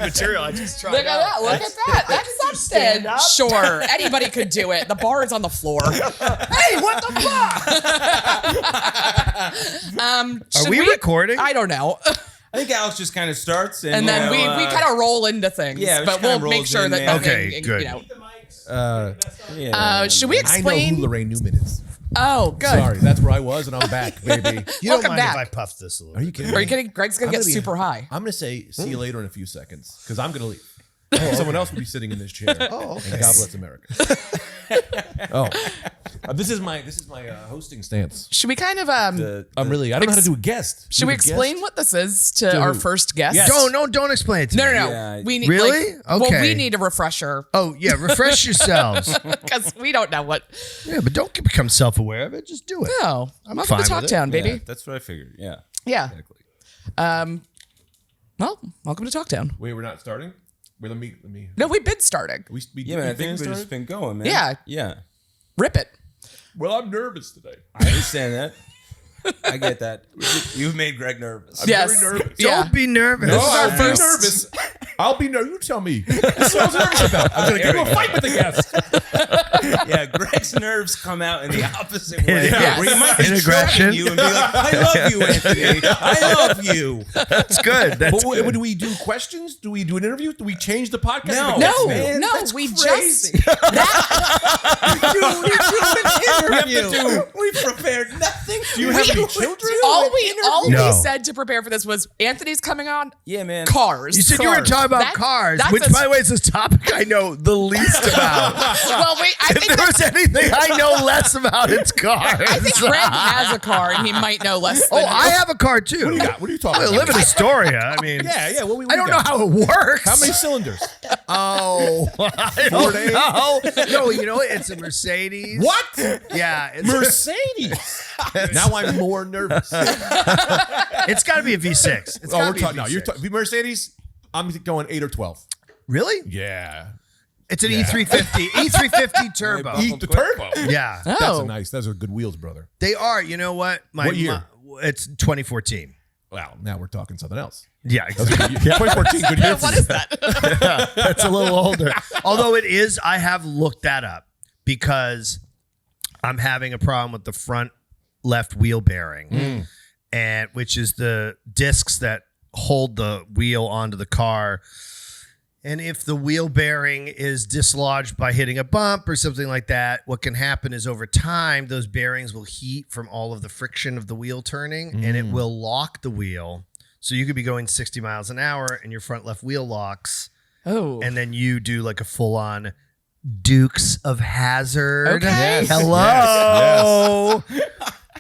material I just tried. Look at that. Look at that. That's something. Sure. Anybody could do it. The bar is on the floor. Hey, what the fuck? Are we recording? I don't know. I think Alex just kind of starts. And then we kind of roll into things. Yeah, but we'll make sure that nothing, okay, good. Should we explain? I know who Lorraine Newman is. Oh, good. Sorry, that's where I was, and I'm back, baby. You don't Welcome mind back. if I puff this a little? Are you kidding? Are you kidding? Greg's going to get super high. I'm going to say see you later in a few seconds because I'm going to leave. Someone else will be sitting in this chair. Oh, okay. And God bless America. This is my hosting stance. Should we kind of I don't know how to do a guest. Should we explain what this is to our first guest? Yes. Don't explain it to me. No. Yeah. We need Really? Well, Okay. we need a refresher Oh, yeah, refresh yourselves. because we don't know what. Yeah, but don't become self-aware of it. Just do it. No, I'm welcome fine to with it. Talktown, baby. Yeah, that's what I figured. Yeah. Yeah. Exactly. Well, welcome to Talktown. Wait, we're not starting? Wait, let me. No, we've been starting. Yeah, man. I think we've just been going, man. Yeah. Yeah. Rip it. Well, I'm nervous today. I understand that. I get that. You've made Greg nervous. Yes. very nervous. Yeah. Don't be nervous. No, is our I'll be first- nervous. I'll be nervous. You tell me. This is what I was nervous about. I'm going to get into a fight with the guest. Yeah, Greg's nerves come out in the opposite way. Yeah. Where he might be Aggression. stroking you and be like, I love you, Anthony. I love you. That's good. That's But good. do we do questions? Do we do an interview? Do we change the podcast? No. No, Man, no, that's we crazy. just We've prepared nothing. Do you have any children? all we No. said to prepare for this was Anthony's coming on. Yeah, man. Cars. You said you were talking about That- cars, that's which, a- by the way, is a topic I know the least about. Well, wait. I If think there was anything I know less about, it's cars. I think Greg has a car and he might know less. Oh, Than I have a car too. What do you got? What are you talking I about? live in Astoria. I mean, Yeah. What we I don't know got? how it works. How many cylinders? Oh, I don't know. No, you know what? It's a Mercedes. What? Yeah, it's Mercedes. Now I'm more nervous. it's got to be a V6. It's Oh, gotta we're be a talking. No, you're V6. talking Mercedes. I'm going 8 or 12. Really? Yeah. It's an E350. E350 turbo. Hey, The turbo. Yeah, Oh, Those are good wheels, brother. they are. You know what? What year? It's 2014. Wow. Now we're talking something else. Yeah, exactly. 2014. Good year. what is that? That's a little older. Although it is, I have looked that up because I'm having a problem with the front left wheel bearing, and which is the discs that hold the wheel onto the car. And if the wheel bearing is dislodged by hitting a bump or something like that, what can happen is over time, those bearings will heat from all of the friction of the wheel turning, and it will lock the wheel. So you could be going 60 miles an hour and your front left wheel locks. Oh, And then you do like a full-on Dukes of Hazzard. Okay. Yes, Hello.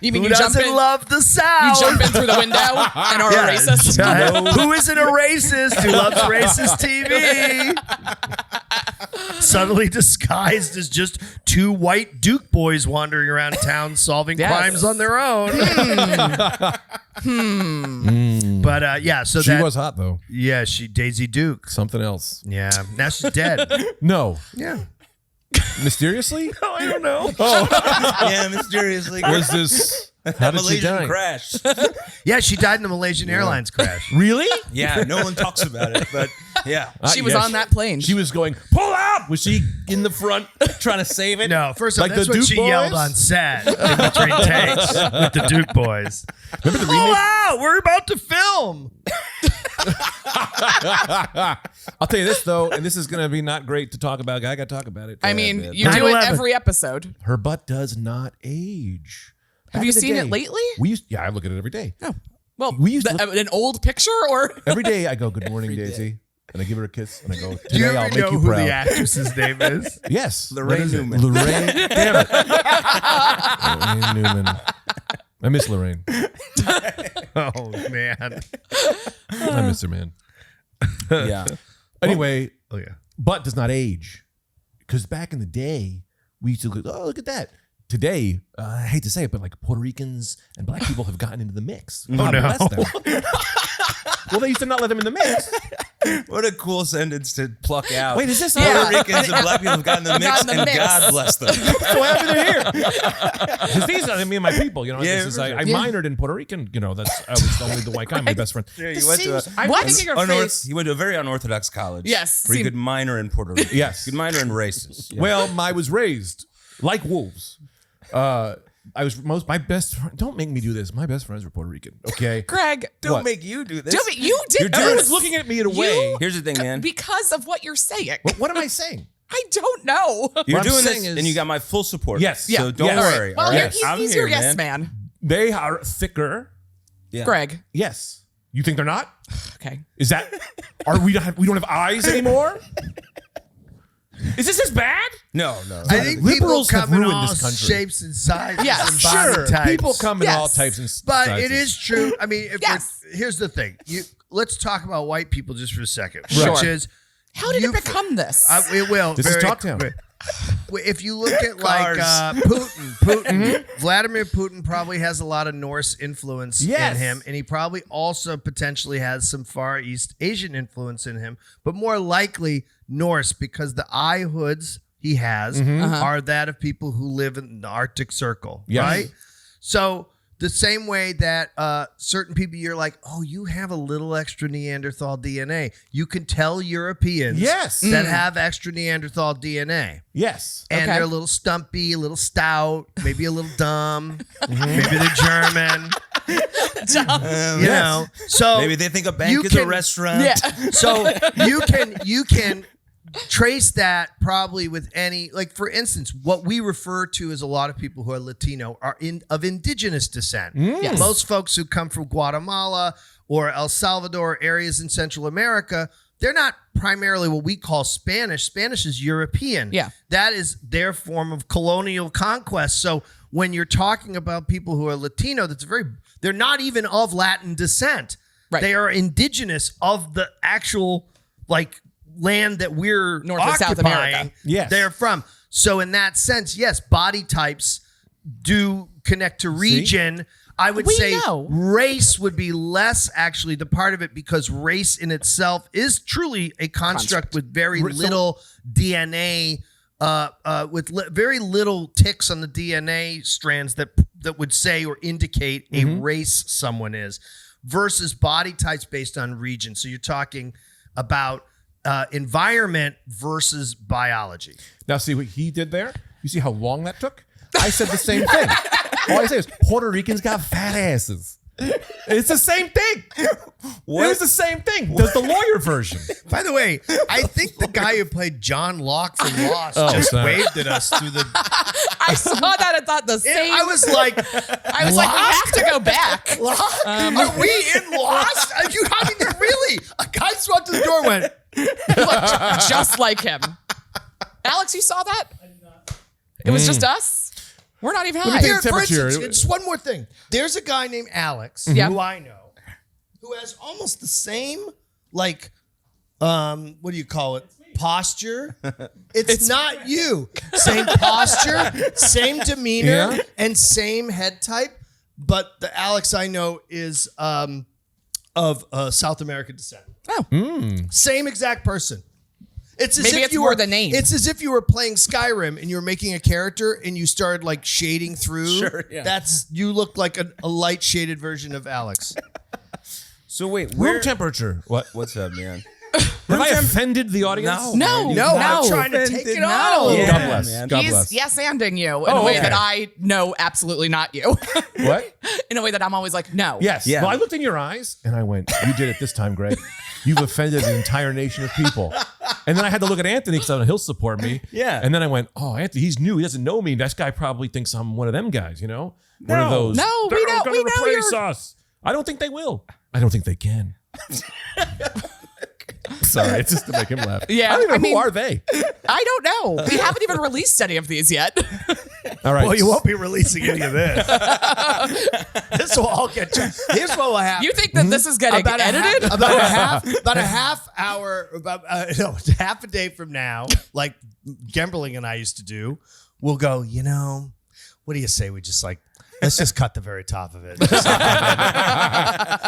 you mean Who you jump doesn't in? love the You sound? jump in through the window and are Yeah. a racist. Who isn't a racist? Who loves racist TV? Suddenly disguised as just two white Duke boys wandering around town solving Yes. crimes on their own. But yeah, so She that was hot though. yeah, she Daisy Duke. Something else. Yeah, now she's dead. No. Yeah. Mysteriously? I don't know. Yeah, mysteriously. Was this? How did she Malaysian die? crash. Yeah, she died in a Malaysian Airlines crash. Really? Yeah, no one talks about it, but yeah. She was on that plane. She was going, pull out! Was she in the front trying to save it? No, first off, Like that's the what Duke she boys? yelled on set in between takes with the Duke boys. Remember the Pull remake? out! We're about to film. I'll tell you this, though, and this is going to be not great to talk about. I got to talk about it. I mean, you do 9/11. it every episode. Her butt does not age. Have Back you in the seen day, it lately? I look at it every day. No. Well, We used to an old picture or Every day I go, good morning, Daisy. And I give her a kiss, and I go, Do you today I'll ever make know you who proud. the actress's name is? Yes. Lorraine What is it? Newman. Lorraine. Damn it. Lorraine Newman. I miss Lorraine. Oh, man. I miss her, man. Yeah. Anyway, Oh, yeah. butt does not age. Because back in the day, we used to go, oh, look at that. Today, I hate to say it, but like Puerto Ricans and black people have gotten into the mix. God no. bless them. Well, they used to not let them in the mix. What a cool sentence to pluck out. Wait, is this Puerto Ricans and black people have gotten the mix, and God bless them. so happy they're here? Because these are me and my people. Yeah, this is, I minored in Puerto Rican. I was only the white guy, my best friend. Yeah, you went to he went to a very unorthodox college. Yes. Where you could minor in Puerto Rican. Yes. You could minor in races. Yeah. Well, I was raised like wolves. I was my best friend. Don't make me do this. My best friends were Puerto Rican. Okay, Greg, Don't make you do this. you did this. everyone's looking at me in a way. Here's the thing, man. Because of what you're saying. What am I saying? I don't know. You're What I'm doing saying this, is- and you got my full support. Yes. So don't Yes. worry. Well, all right? he's I'm your here, yes man. They are thicker. Yeah. Greg. Yes. You think they're not? Okay. Is that? Are we don't have eyes anymore? Is this as bad? No. I think Liberals people have come in ruined all this country. shapes and sizes Yes, and body Sure. types. People come in all Yes. types and But sizes. it is true. I mean, if Yes. here's the thing. Let's talk about white people just for a second, Sure. which is How did it become this? it will. This is Talktown. If you look at like Cars. Putin, Vladimir Putin probably has a lot of Norse influence Yes. in him, and he probably also potentially has some Far East Asian influence in him, but more likely Norse because the eye hoods he has are that of people who live in the Arctic Circle, Yes. right? So the same way that certain people, you're like, oh, you have a little extra Neanderthal DNA. You can tell Europeans Yes. that have extra Neanderthal DNA. Yes. And Okay. they're a little stumpy, a little stout, maybe a little dumb. Maybe they're German. You know, so Maybe they think a bank you is a can- restaurant. yeah. So you can trace that probably with any, like, for instance, what we refer to as a lot of people who are Latino are of indigenous descent. Yes. Most folks who come from Guatemala or El Salvador, areas in Central America, they're not primarily what we call Spanish. Spanish is European. Yeah. That is their form of colonial conquest. So when you're talking about people who are Latino, they're not even of Latin descent. Right. They are indigenous of the actual, like, land that we're North and South occupying. America. Yes. They're from. So in that sense, yes, body types do connect to region. I would We say know. race would be less actually the part of it, because race in itself is truly a construct with very little DNA, very little ticks on the DNA strands that would say or indicate a race someone is, versus body types based on region. So you're talking about environment versus biology. Now, see what he did there? You see how long that took? I said the same thing. All I say is Puerto Ricans got fat asses. It's the same thing. It was the same thing. Does the lawyer version. By the way, I think the guy who played John Locke from Lost Oh, just sorry. waved at us through the. I saw that and thought the same. I was like, I was like, we have to go back. Lost? Are we in Lost? I mean, really? A guy walked to the door and went, Looked just like him. Alex, you saw that? It was just us. We're not even high. take Here, for temperature. instance, just one more thing. There's a guy named Alex Yeah. who I know who has almost the same, like, what do you call it? Posture. It's not you. Same posture, same demeanor, Yeah. and same head type. But the Alex I know is of South American descent. Oh. Same exact person. It's as Maybe if it's you more were the name. It's as if you were playing Skyrim and you were making a character and you started like shading through. Sure, yeah. You look like a light shaded version of Alex. So wait, Room temperature. What? What's up, man? Have I offended the audience? No, No, I'm trying to take it on. Yeah, God bless. man. God He's bless. yes-anding you in a Oh, way okay. that I know absolutely not you. What? In a way that I'm always like, no. Yes. Yeah. Well, I looked in your eyes and I went, you did it this time, Greg. You've offended an entire nation of people. And then I had to look at Anthony because he'll support me. Yeah. And then I went, oh, Anthony, he's new. He doesn't know me. This guy probably thinks I'm one of them guys, you know? One of those. No, we "They're know- gonna we know replace you're-" us. I don't think they will. I don't think they can. Sorry, it's just to make him laugh. Yeah, I don't even I know, mean- who are they? I don't know. We haven't even released any of these yet. All right. Well, you won't be releasing any of this. This will all get. Here's what will happen. You think that this is getting edited? About a half hour, half a day from now, like Gemberling and I used to do, we'll go, what do you say? We just like Let's just cut the very top of it.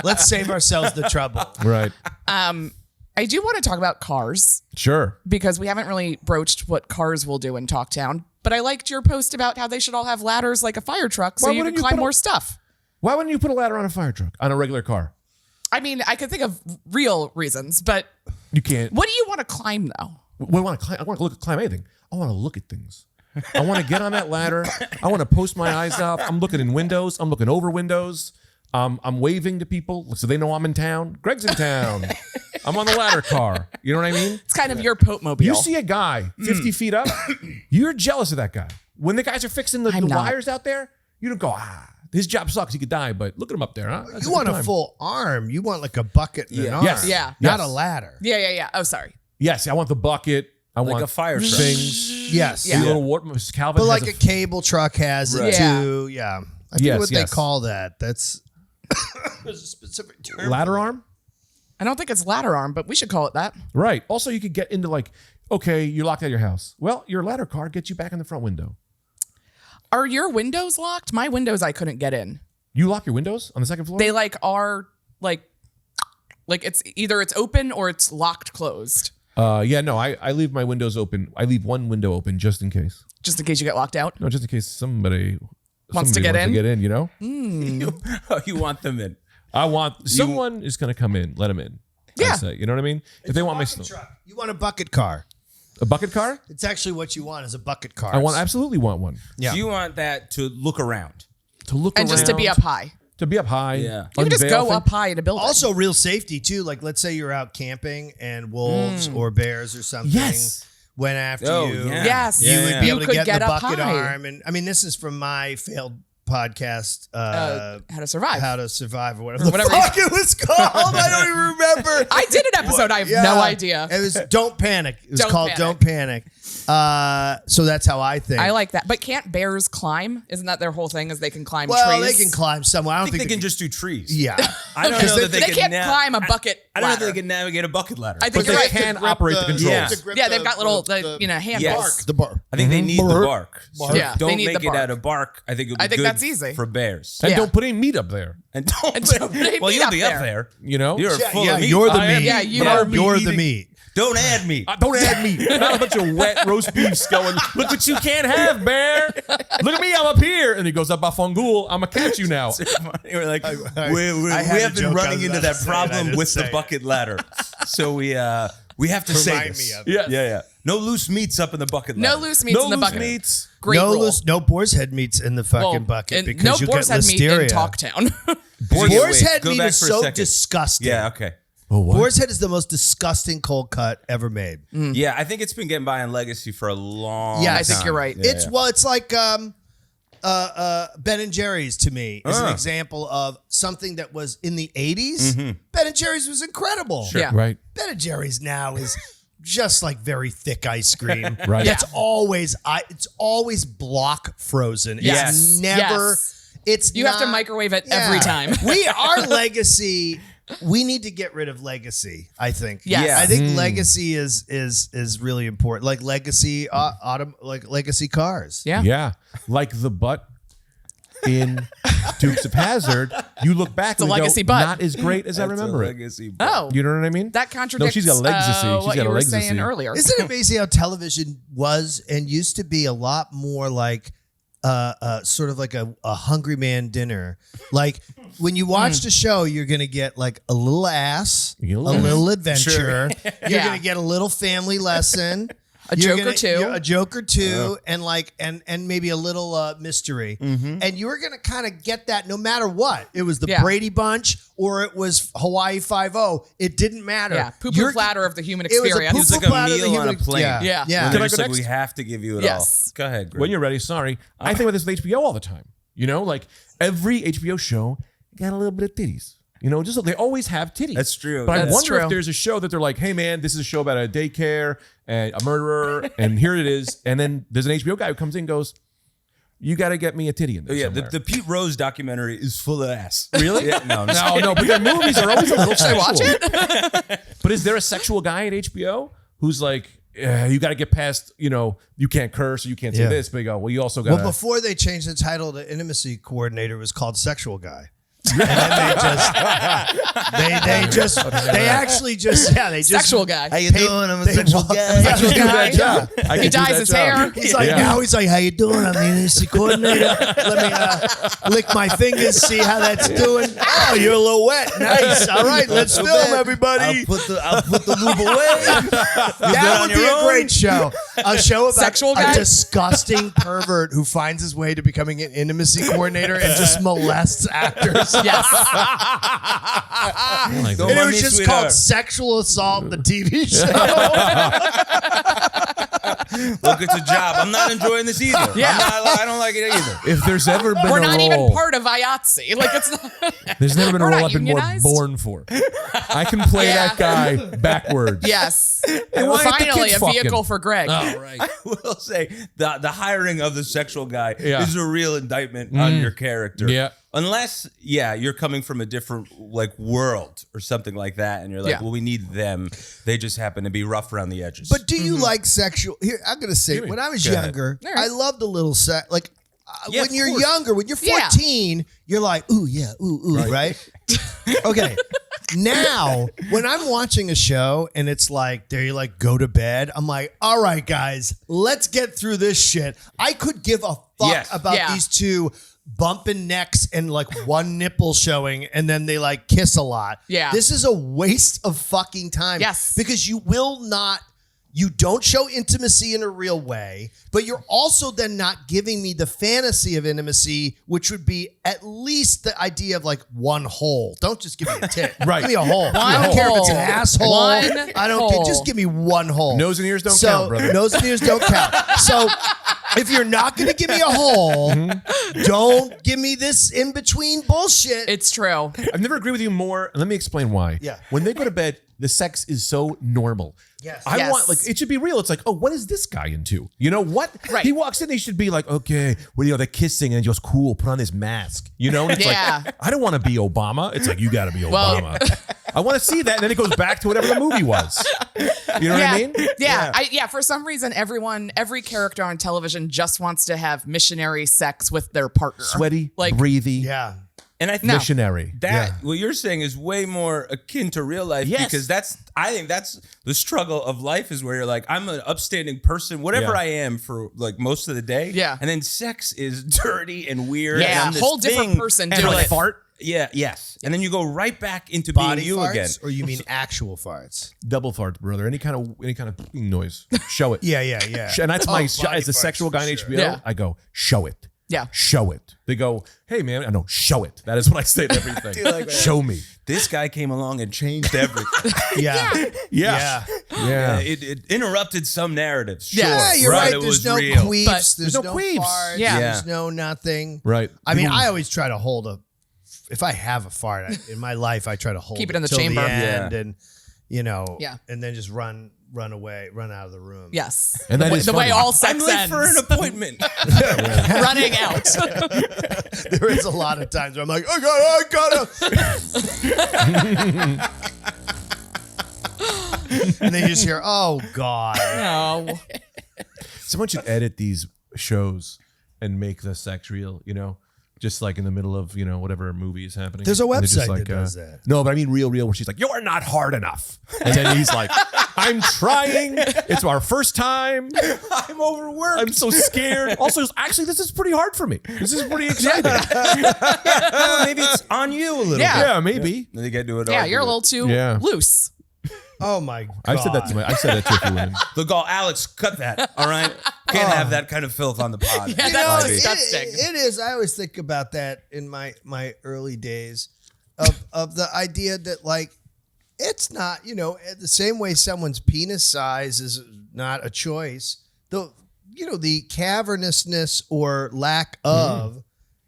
Let's save ourselves the trouble. Right. I do want to talk about cars Sure. because we haven't really broached what cars will do in Talktown. But I liked your post about how they should all have ladders like a fire truck so Why you wouldn't can you climb put a- more stuff. Why wouldn't you put a ladder on a fire truck on a regular car? I mean, I could think of real reasons, but You can't. what do you want to climb though? What I want to climb? I want to climb anything. I want to look at things. I want to get on that ladder. I want to post my eyes out. I'm looking in windows. I'm looking over windows. I'm waving to people so they know I'm in town. Greg's in town. I'm on the ladder car. You know what I mean? It's kind of your Pope-mobile. You see a guy 50 feet up, you're jealous of that guy. When the guys are fixing the I'm not. wires out there, you don't go, his job sucks. He could die, but look at him up there, huh? That's You want good a time. full arm. You want like a bucket and an arm. Yes. Yeah. Not Yes. a ladder. Yeah. Oh, sorry. Yes, I want the bucket. I want a fire truck. things. Yes. Yeah. The little water. Calvin But has like a cable truck has it Right. too. Yeah. I forget Yes, what yes. they call that. That's there's a specific term. ladder arm. I don't think it's ladder arm, but we should call it that. Right. Also, you could get into like, okay, you're locked out of your house. Well, your ladder car gets you back in the front window. Are your windows locked? My windows I couldn't get in. You lock your windows on the second floor? They are like it's either it's open or it's locked closed, Yeah, no, I leave my windows open. I leave one window open just in case. just in case you get locked out. No, just in case somebody Wants to get in? you know? You want them in. I want someone is going to come in. Let them in. Yeah. I say, you know what I mean? If they want my Bucket snow. truck. You want a bucket car. A bucket car? It's actually what you want is a bucket car. I absolutely want one. Yeah. So you want that to look around. To look And around. just to be up high. To be up high. Yeah. You can just unveil go things. up high in a building. Also, real safety too. Like, let's say you're out camping and wolves or bears or something Yes. went after Oh, you. yeah. Yes. You would be You able to could get in get the up bucket high. arm. And I mean, this is from my failed podcast, How to survive. How to Survive or whatever, whatever the fuck it was called. I don't even remember. I did an episode. I have Yeah. no idea. It was Don't Panic. It was Don't called Panic. Don't Panic. So that's how I think. I like that. But can't bears climb? Isn't that their whole thing? Is they can climb well, trees? they can climb somewhere. I I don't think they think can just do trees. Yeah. I don't know that They they, can't can climb a bucket I don't know ladder. if they can navigate a bucket ladder. I think But you're they right. can operate the controls. Yeah. to grip Yeah, they've got little, hand Yes. bark. The bark. I think they need the bark. So Yeah, they don't need make the it bark. out of bark. I think it'll be I think good that's easy. for bears. And Yeah. don't put any meat up there. And don't. don't put well, meat you'll up be there. up there. You know? You're Yeah, full of meat. you're the I am- meat. Yeah, you Yeah, are meat you're the eating. meat. Don't add meat. Don't add meat. Not a bunch of wet roast beefs going, look what you can't have, bear. Look at me, I'm up here. And he goes up by Fungul. I'm going to catch you now. We're like, I we had a have been joke I running was into about that to say, and I problem didn't with say the it. bucket ladder. So we have to say Remind this. me of it. Yes. Yeah. No loose meats up in the bucket No ladder. loose meats in the bucket. meats. Great rule. No boar's head meats in the fucking Well, bucket and because no you boar's get head meat in listeria. Talktown. Boar's head Go meat back is for a so second. disgusting. Yeah, okay. Oh, what? Boar's head is the most disgusting cold cut ever made. Yeah, I think it's been getting by on Legacy for a long Yeah, time. I think you're right. Yeah, It's yeah. well, it's like Ben and Jerry's to me is an example of something that was in the 80s. Ben and Jerry's was incredible. Yeah. Right. Ben and Jerry's now is just like very thick ice cream. Right. It's always block frozen. Yes. It's never. Yes. It's You have to not- microwave it Yeah. every time. Our legacy. We need to get rid of legacy. I think. Yes. Yeah. I think legacy is really important. Like legacy legacy cars. Yeah. Yeah. Like the butt in Dukes of Hazzard. You look back a and legacy go, butt. not as great as I That's a remember it. legacy. Oh, You know what I mean? that contradicts she's got legacy. She's what got you a were legacy. saying earlier. Isn't it amazing how television was and used to be a lot more like sort of like a Hungry Man dinner? Like when you watched a show, you're going to get like a little ass, You a get a little- little adventure. You're Yeah. going to get a little family lesson. A You're joke or two. A joke or two, and like and maybe a little mystery. And you were gonna kind of get that no matter what. It was the Yeah. Brady Bunch or it was Hawaii Five-0. It didn't matter. Yeah, poo-poo You're- platter of the human It was a experience. It's like a platter of the meal on a human- plane. Yeah. Yeah. Yeah. When Can they're I just go like, next? we have to give you it Yes. all. Go ahead, Greg. When you're ready, sorry. I think about this with HBO all the time. You know, like every HBO show got a little bit of titties. You know, just they always have titties. That's true. But I That's wonder true. if there's a show that they're like, hey man, this is a show about a daycare and a murderer, and here it is. And then there's an HBO guy who comes in and goes, you got to get me a titty in there. Oh, yeah, somewhere. the Pete Rose documentary is full of ass. Really? Yeah, no, I'm just No, but their movies are always a little Should I watch sexual. But is there a sexual guy at HBO who's like, you got to get past, you can't curse or you can't say Yeah. this, but you go, well, you also got Well, before they changed the title to intimacy coordinator, it was called sexual guy. And then they actually just Sexual guy. How you doing? I'm a sexual guy. Sexual guy. Yeah. He dyes his hair. He's like, now he's like, how you doing? I'm the intimacy coordinator. Let me lick my fingers, see how that's doing. Oh, you're a little wet. Nice. All right, let's film, everybody. I'll put the lube away. That would be a great show. A show about Sexual a guy? disgusting pervert who finds his way to becoming an intimacy coordinator and just molests actors. Yes. like, Don't And it mind was me, just sweetheart. called Sexual Assault, the TV show. Look, it's a job. I'm not enjoying this either. Yeah. I don't like it either. if there's ever been We're a not role, even part of IATSE. Like it's not. there's never been a We're role not I've been more unionized. born for. I can play Yeah. that guy backwards. Yes. And why ain't the Finally, kids a vehicle fucking? for Greg. Oh, right. I will say the hiring of the sexual guy Yeah. is a real indictment on your character. Yeah. Unless, you're coming from a different world or something like that, and you're like, Yeah. well, we need them. They just happen to be rough around the edges. But do you like sexual? Here, I'm going to say, when I was Go ahead. younger, All right. I loved a little sex. Like, Yeah, when of you're course. younger, when you're Yeah. 14, you're like, ooh, yeah, ooh, right? Okay. Now, when I'm watching a show and it's like, they're like, go to bed, I'm like, all right, guys, let's get through this shit. I could give a fuck Yes. about Yeah. these two bumping necks and like one nipple showing and then they like kiss a lot. Yeah. This is a waste of fucking time. Yes. Because you don't show intimacy in a real way, but you're also then not giving me the fantasy of intimacy, which would be at least the idea of like one hole. Don't just give me a tit. Right. Give me a hole. I One don't care if it's an hole. asshole. One I don't care. hole. Just give me one hole. Nose and ears don't count, brother. Nose and ears don't count. So if you're not going to give me a hole, don't give me this in between bullshit. It's true. I've never agreed with you more. Let me explain why. Yeah. When they go to bed, the sex is so normal. Yes. I Yes. want, it should be real. It's like, oh, what is this guy into? You know what? Right. He walks in, he should be like, okay, well, they're kissing and just cool, put on his mask. And it's Yeah. like, I don't want to be Obama. It's like, you got to be Well- Obama. I want to see that. And then it goes back to whatever the movie was. You know what I mean? Yeah. For some reason, every character on television just wants to have missionary sex with their partner. Sweaty, Like, breathy, Yeah. and I think missionary. what you're saying is way more akin to real life Yes. because I think that's the struggle of life is where you're like, I'm an upstanding person, whatever Yeah. I am for like most of the day. Yeah. And then sex is dirty and weird. Yeah, and I'm this whole different thing, person and doing like, it. fart. Yeah, yes. And then you go right back into Body being you farts, again. or you mean actual farts? Double fart, brother. Any kind of noise. Show it. Yeah. And that's my body as a farts, sexual guy in for HBO. Yeah. I go, show it. Yeah. Show it. They go, hey man, I know, show it. That is what I say to everything. like that. Show me. This guy came along and changed everything. Yeah. Yeah. Yeah, it interrupted some narratives. Sure, Yeah, you're right. It There's was no real. queefs. But- There's no queefs. farts. Yeah. There's no nothing. Right. I mean, I always try to hold if I have a fart in my life, I try to hold Keep it in the till chamber. the end Yeah. and, Yeah. and then just run away, run out of the room. Yes. And that the, is the way funny. all I'm sex late ends. for an appointment. Running out. There is a lot of times where I'm like, I gotta. And then you just hear, oh God. No. Someone should edit these shows and make the sex real, just like in the middle of, whatever movie is happening. There's a And they're just website that does that. No, but I mean real, where she's like, you're not hard enough. And then he's like, I'm trying. It's our first time. I'm overworked. I'm so scared. Also, actually, this is pretty hard for me. This is pretty exciting. Maybe it's on you a little Yeah. bit. Yeah, maybe. Then they get to it. Yeah, you're a little too Yeah. loose. Oh my God. I said that to I said that to a few women. Look, Alex, cut that. All right, can't have that kind of filth on the pod. Yeah, You that's know, disgusting. it is. I always think about that in my early days of the idea that like it's not, the same way someone's penis size is not a choice. The cavernousness or lack of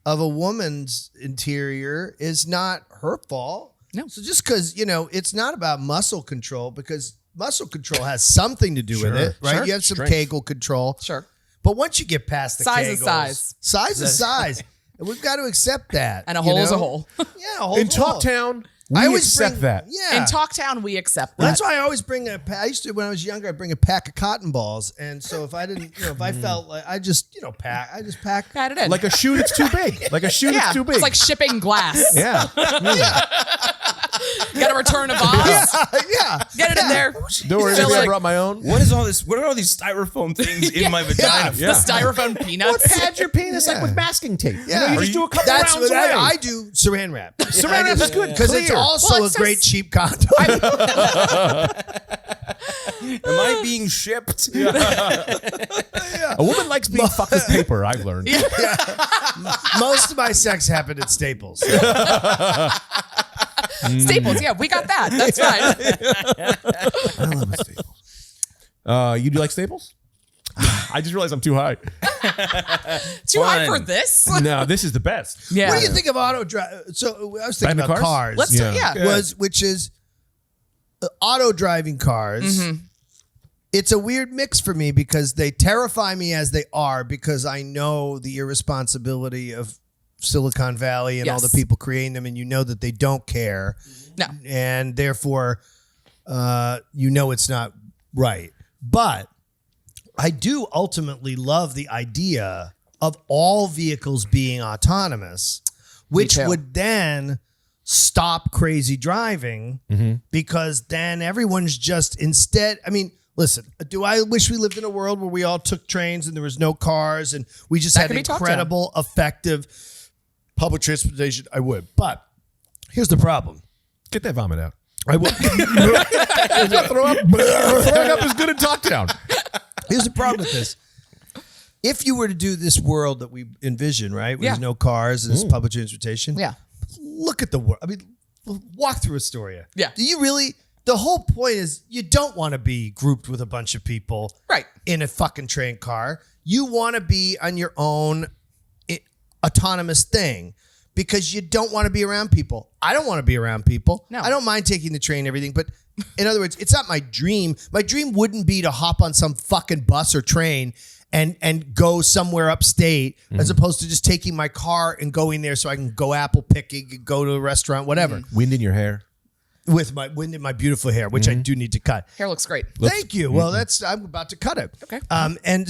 a woman's interior is not her fault. No. So just because, it's not about muscle control, because muscle control has something to do with it, right? Sure. You have some Strength. Kegel control. Sure. But once you get past the Size Kegels, is size. Size is size. And we've got to accept that. And a you hole is a know? hole. Yeah, a hole In is a hole. Talktown, We I always accept that. Yeah. In Talktown, we accept Well, that. that's why I always bring I used to, when I was younger, I'd bring a pack of cotton balls. And so if I didn't, if I felt like I just pack. Got it in. Like a shoe that's too big. Like a shoe that's too big. It's like shipping glass. yeah. Got to return a vase. Yeah. Get it in there. Don't worry, Fill I it. brought my own. What is all this? What are all these styrofoam things in my vagina? The styrofoam peanuts. Pad your penis like with masking tape. Yeah. You just do a couple That's rounds what away. I do. Saran wrap. Saran wrap is good. Because it's Clear. also Well, a it great says- cheap condom. Am I being shipped? A woman likes being fucked with paper, I've learned. Most of my sex happened at Staples. Staples. Yeah, we got that. That's fine. I love a Staples. You do like Staples? I just realized I'm too high. Too high for Fun. this? No, this is the best. Yeah. What do you think of auto drive? So I was thinking Driving about cars? cars. Let's Yeah. Which is auto driving cars. It's a weird mix for me because they terrify me as they are because I know the irresponsibility of Silicon Valley and all the Yes. people creating them, and you know that they don't care, No. and therefore, it's not right. But I do ultimately love the idea of all vehicles being autonomous, which too. would then stop crazy driving because then everyone's just instead. I mean, listen, do I wish we lived in a world where we all took trains and there was no cars and we just had could be talked incredible, effective public transportation? I would. But here's the problem. Get that vomit out. I would. Throw up. Throwing up is good in Talktown. Here's the problem with this. If you were to do this world that we envision, right? Where Yeah. there's no cars and it's public transportation. Yeah. Look at the world. I mean, walk through Astoria. Yeah. Do you really? The whole point is you don't want to be grouped with a bunch of people Right. in a fucking train car. You want to be on your own autonomous thing because you don't want to be around people. I don't want to be around people. No. I don't mind taking the train and everything, but in other words, it's not my dream. My dream wouldn't be to hop on some fucking bus or train and go somewhere upstate as opposed to just taking my car and going there so I can go apple picking and go to a restaurant, whatever. Wind in your hair. With my wind in my beautiful hair, which I do need to cut. Hair looks great. Thank you. Well, I'm about to cut it. Okay. And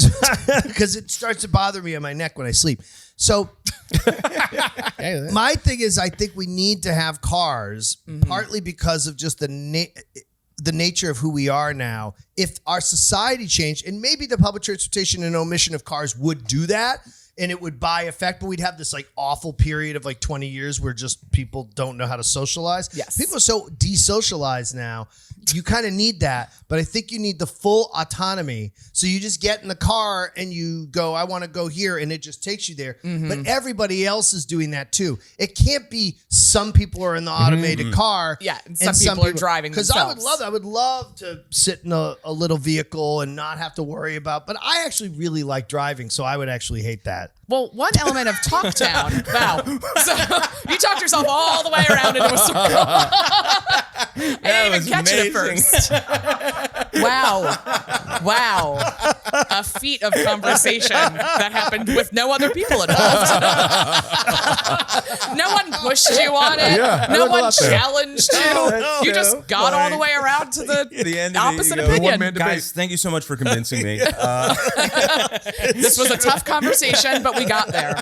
because it starts to bother me on my neck when I sleep. So my thing is, I think we need to have cars, partly because of just the nature of who we are now. If our society changed, and maybe the public transportation and omission of cars would do that, and it would buy effect, but we'd have this like awful period of like 20 years where just people don't know how to socialize. Yes. People are so desocialized now. You kind of need that, but I think you need the full autonomy. So you just get in the car and you go, I want to go here, and it just takes you there. But everybody else is doing that too. It can't be some people are in the automated car. Yeah, and some people are driving Because I would love to sit in a little vehicle and not have to worry about, but I actually really like driving, so I would actually hate that. Well, one element of Talktown. Wow. So you talked yourself all the way around into a circle. I didn't even catch it at first. Wow. A feat of conversation that happened with no other people involved. No one pushed you on it. Yeah, no I one love that. challenged you. You just got all the way around to The end the of it, opposite you go, opinion. one-man debate. Guys, thank you so much for convincing me. This was a tough conversation, but we got there.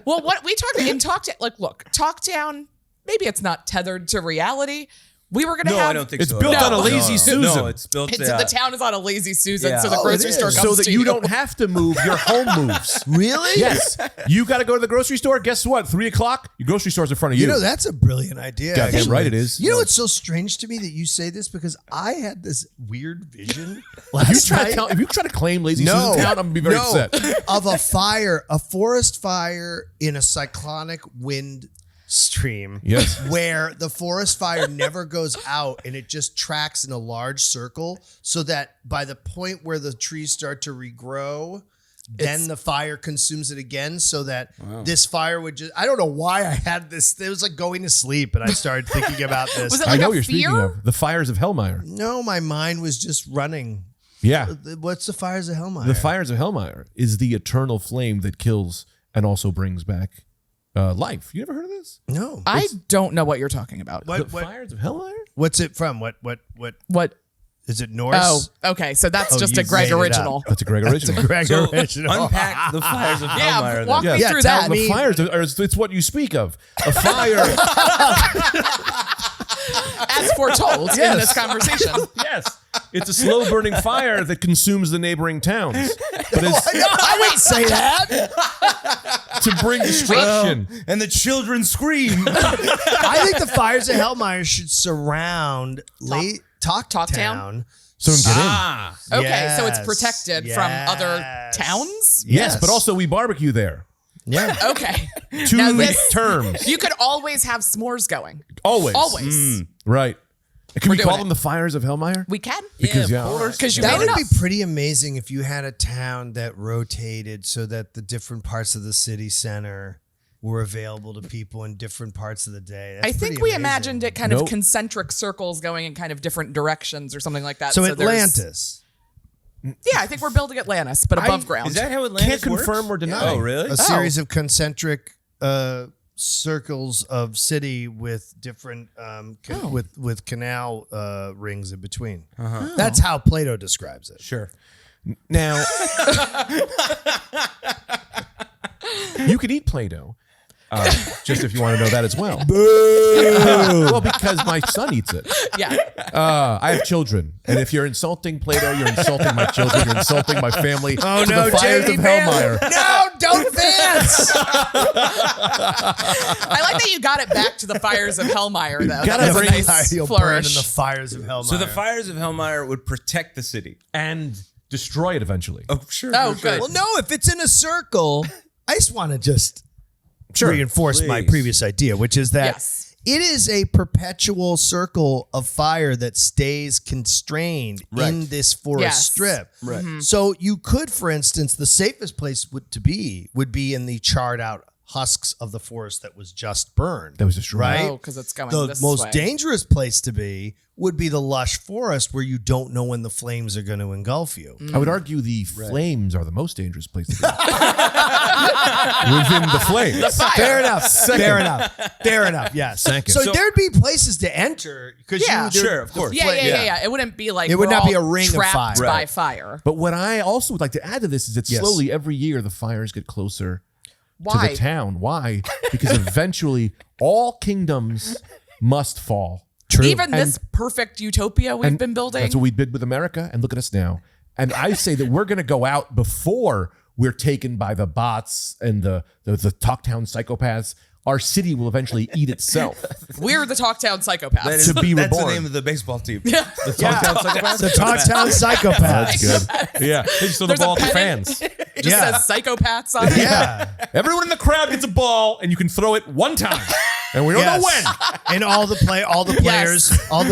Well, what we talked in Talktown, like, look, Talktown, maybe it's not tethered to reality. We were going to No, have. I don't think It's so. built at on all. a lazy Susan. No, it's built. The town is on a lazy Susan, Yeah. so the Oh, grocery it store is. comes So that to you don't have to move, your home moves. Really? Yes. You got to go to the grocery store. Guess what? 3 o'clock, your grocery store's in front of you. You know, that's a brilliant idea. Goddamn actually. right it is. You know what's so strange to me that you say this? Because I had this weird vision if last night. if you try to claim lazy Susan town, I'm going to be very upset. Of a forest fire in a cyclonic wind stream. Yes. Where the forest fire never goes out and it just tracks in a large circle so that by the point where the trees start to regrow, then the fire consumes it again so that this fire would just, I don't know why I had this. It was like going to sleep and I started thinking about this. Was it I like know a what you're speaking fear? of. The Fires of Hellmeyer. No, my mind was just running. Yeah. What's the Fires of Hellmeyer? The Fires of Hellmeyer is the eternal flame that kills and also brings back life. You ever heard of this? No. I don't know what you're talking about. What, The what, Fires of Hellmeyer? what's it from? What What? is it? Norse? Oh, okay. So that's Oh, just you a Greg made it up. original. That's a Greg original. Greg So original. unpack the Fires of Yeah, Hellmeyer. walk then. me through tell that. me- The fires it's what you speak of. A fire. As foretold in Yes. this conversation. Yes. It's a slow burning fire that consumes the neighboring towns. But it's No, I didn't say that. to bring destruction. And the children scream. I think the Fires of Hellmeyer should surround Talktown. Town? So get in. Ah. Okay, so it's Yes, protected from other yes. towns? Yes, but also we barbecue there. Yeah. Okay. 2 Now this- terms. You could always have s'mores going. Always. Always. Right. Can we doing call it. them the Fires of Hellmeyer? We can. Because Yeah, of course. Because you That made would it up. be pretty amazing if you had a town that rotated so that the different parts of the city center were available to people in different parts of the day. That's I think pretty we amazing. imagined it kind Nope. of concentric circles going in kind of different directions or something like that. So there's- Atlantis, Yeah, I think we're building Atlantis, but above ground. Is that how Atlantis Can't confirm works? or deny. Oh, really? a series of concentric circles of city with different with canal rings in between. That's how Plato describes it. Sure. Now, you could eat Play-Doh. Just if you want to know that as well. Well, because my son eats it. Yeah. I have children, and if you're insulting Play-Doh, you're insulting my children. You're insulting my family. Oh to no, the Fires JD of Hellmeyer. Vance. No, don't Vance. I like that you got it back to the Fires of Hellmeyer, though. Gotta That was a bring- nice You'll burn in flourish. the Fires of Hellmeyer. So the Fires of Hellmeyer would protect the city. And destroy it eventually. Oh, sure. Oh, sure, good. Well, no, if it's in a circle, I just want to just Sure. reinforce my Please. previous idea, which is that Yes. it is a perpetual circle of fire that stays constrained in this forest Yes. strip. Right. So you could, for instance, the safest place would be in the charred out husks of the forest that was just burned. That was destroyed. right. Oh, because it's going The this most way. dangerous place to be would be the lush forest where you don't know when the flames are going to engulf you. I would argue the flames are the most dangerous place to be. Within the flames. Fair enough. Fair enough. Fair enough. Yes. Second. So, So- there'd be places to enter because Yeah. Sure, of course. Yeah. It wouldn't be like It would we're not be all a ring of trapped fire. by Right. fire. But what I also would like to add to this is that Yes. slowly every year the fires get closer to Why? the town. Why? Because eventually all kingdoms must fall. True. Even this perfect utopia we've And been building. That's what we did with America, and look at us now. And I say that we're going to go out before we're taken by the bots and the Talktown psychopaths. Our city will eventually eat itself We're the Talktown psychopaths. That is, to be that's reborn. the name of the baseball team. Yeah. The Talktown Psychopaths? the Talktown psychopaths. Good. Yeah. They just throw the There's a ball at the pennant. fans. It just Yeah. says psychopaths on it. Yeah. Everyone in the crowd gets a ball, and you can throw it one time. And we don't know when. And all the players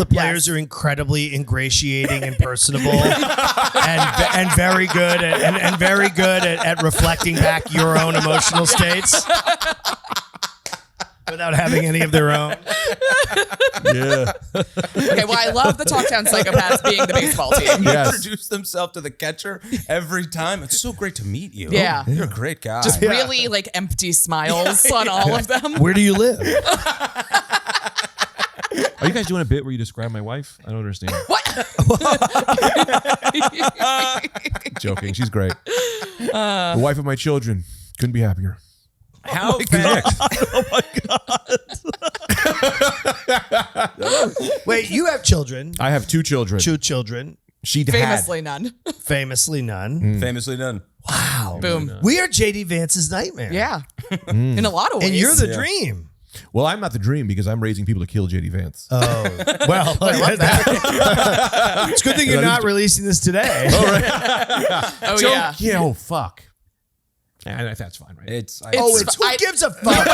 Yes. are incredibly ingratiating and personable, and very good at reflecting back your own emotional states without having any of their own. Yeah. Okay, well, I love the Talktown psychopaths being the baseball team. Yes. Introduce themselves to the catcher every time. It's so great to meet you. Yeah. You're a great guy. Just really like empty smiles on all of them. Where do you live? Are you guys doing a bit where you describe my wife? I don't understand. What? Joking. She's great. The wife of my children. Couldn't be happier. How fast? Wait, you have children. I have 2 children. 2 children. She'd Famously none. Famously none. Famously done. Wow. Boom. We are JD Vance's nightmare. Yeah. In a lot of ways. And you're the dream. Well, I'm not the dream because I'm raising people to kill JD Vance. Oh, well, I love that. It's a good thing you're not releasing this today. Oh, yeah. Yeah, oh, fuck. And that's fine, right? It's Who gives a fuck?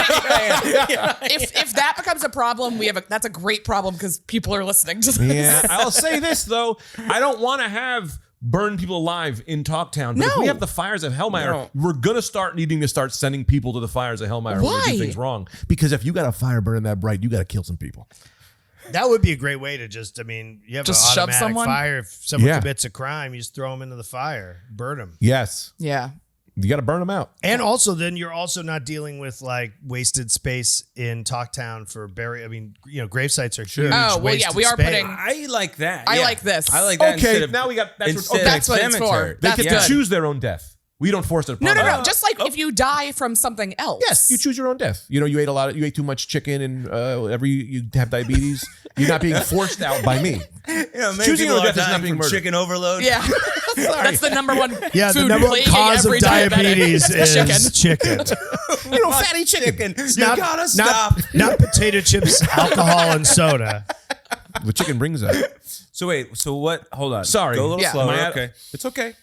If that becomes a problem, that's a great problem because people are listening to this. Yeah, I'll say this, though. I don't want to have burn people alive in Talktown. But if we No. have the Fires of Hellmeyer, No. we're going to start needing to start sending people to the Fires of Hellmeyer when we Why? do things wrong. Because if you got a fire burning that bright, you got to kill some people. That would be a great way to just, you have Just an shove automatic someone? fire. If someone Yeah. commits a crime, you just throw them into the fire, burn them. Yes. Yeah. You got to burn them out. And also, then you're also not dealing with like wasted space in Talktown for grave sites are huge. Oh, well, yeah, wasted we are space. putting. I like that. I yeah. like this. I like that. Okay, instead of, now we got that's instead okay. That's what it's cemetery. for. They That's get good. to choose their own death. We don't force it upon No. them. Just like if you die from something else. Yes, you choose your own death. You know, you ate too much chicken, and you have diabetes. You're not being forced out by me. You know, maybe Choosing people your are death is not dying being from murdered. chicken overload. Yeah. That's the number one Yeah, the food number one plaguing cause of every diabetic. diabetes It's is chicken. You know, fatty chicken. You gotta stop. Not potato chips, alcohol, and soda. The chicken brings that. So wait. So what? Hold on. Sorry. Go a little Yeah. slower. Am I- Okay. It's okay.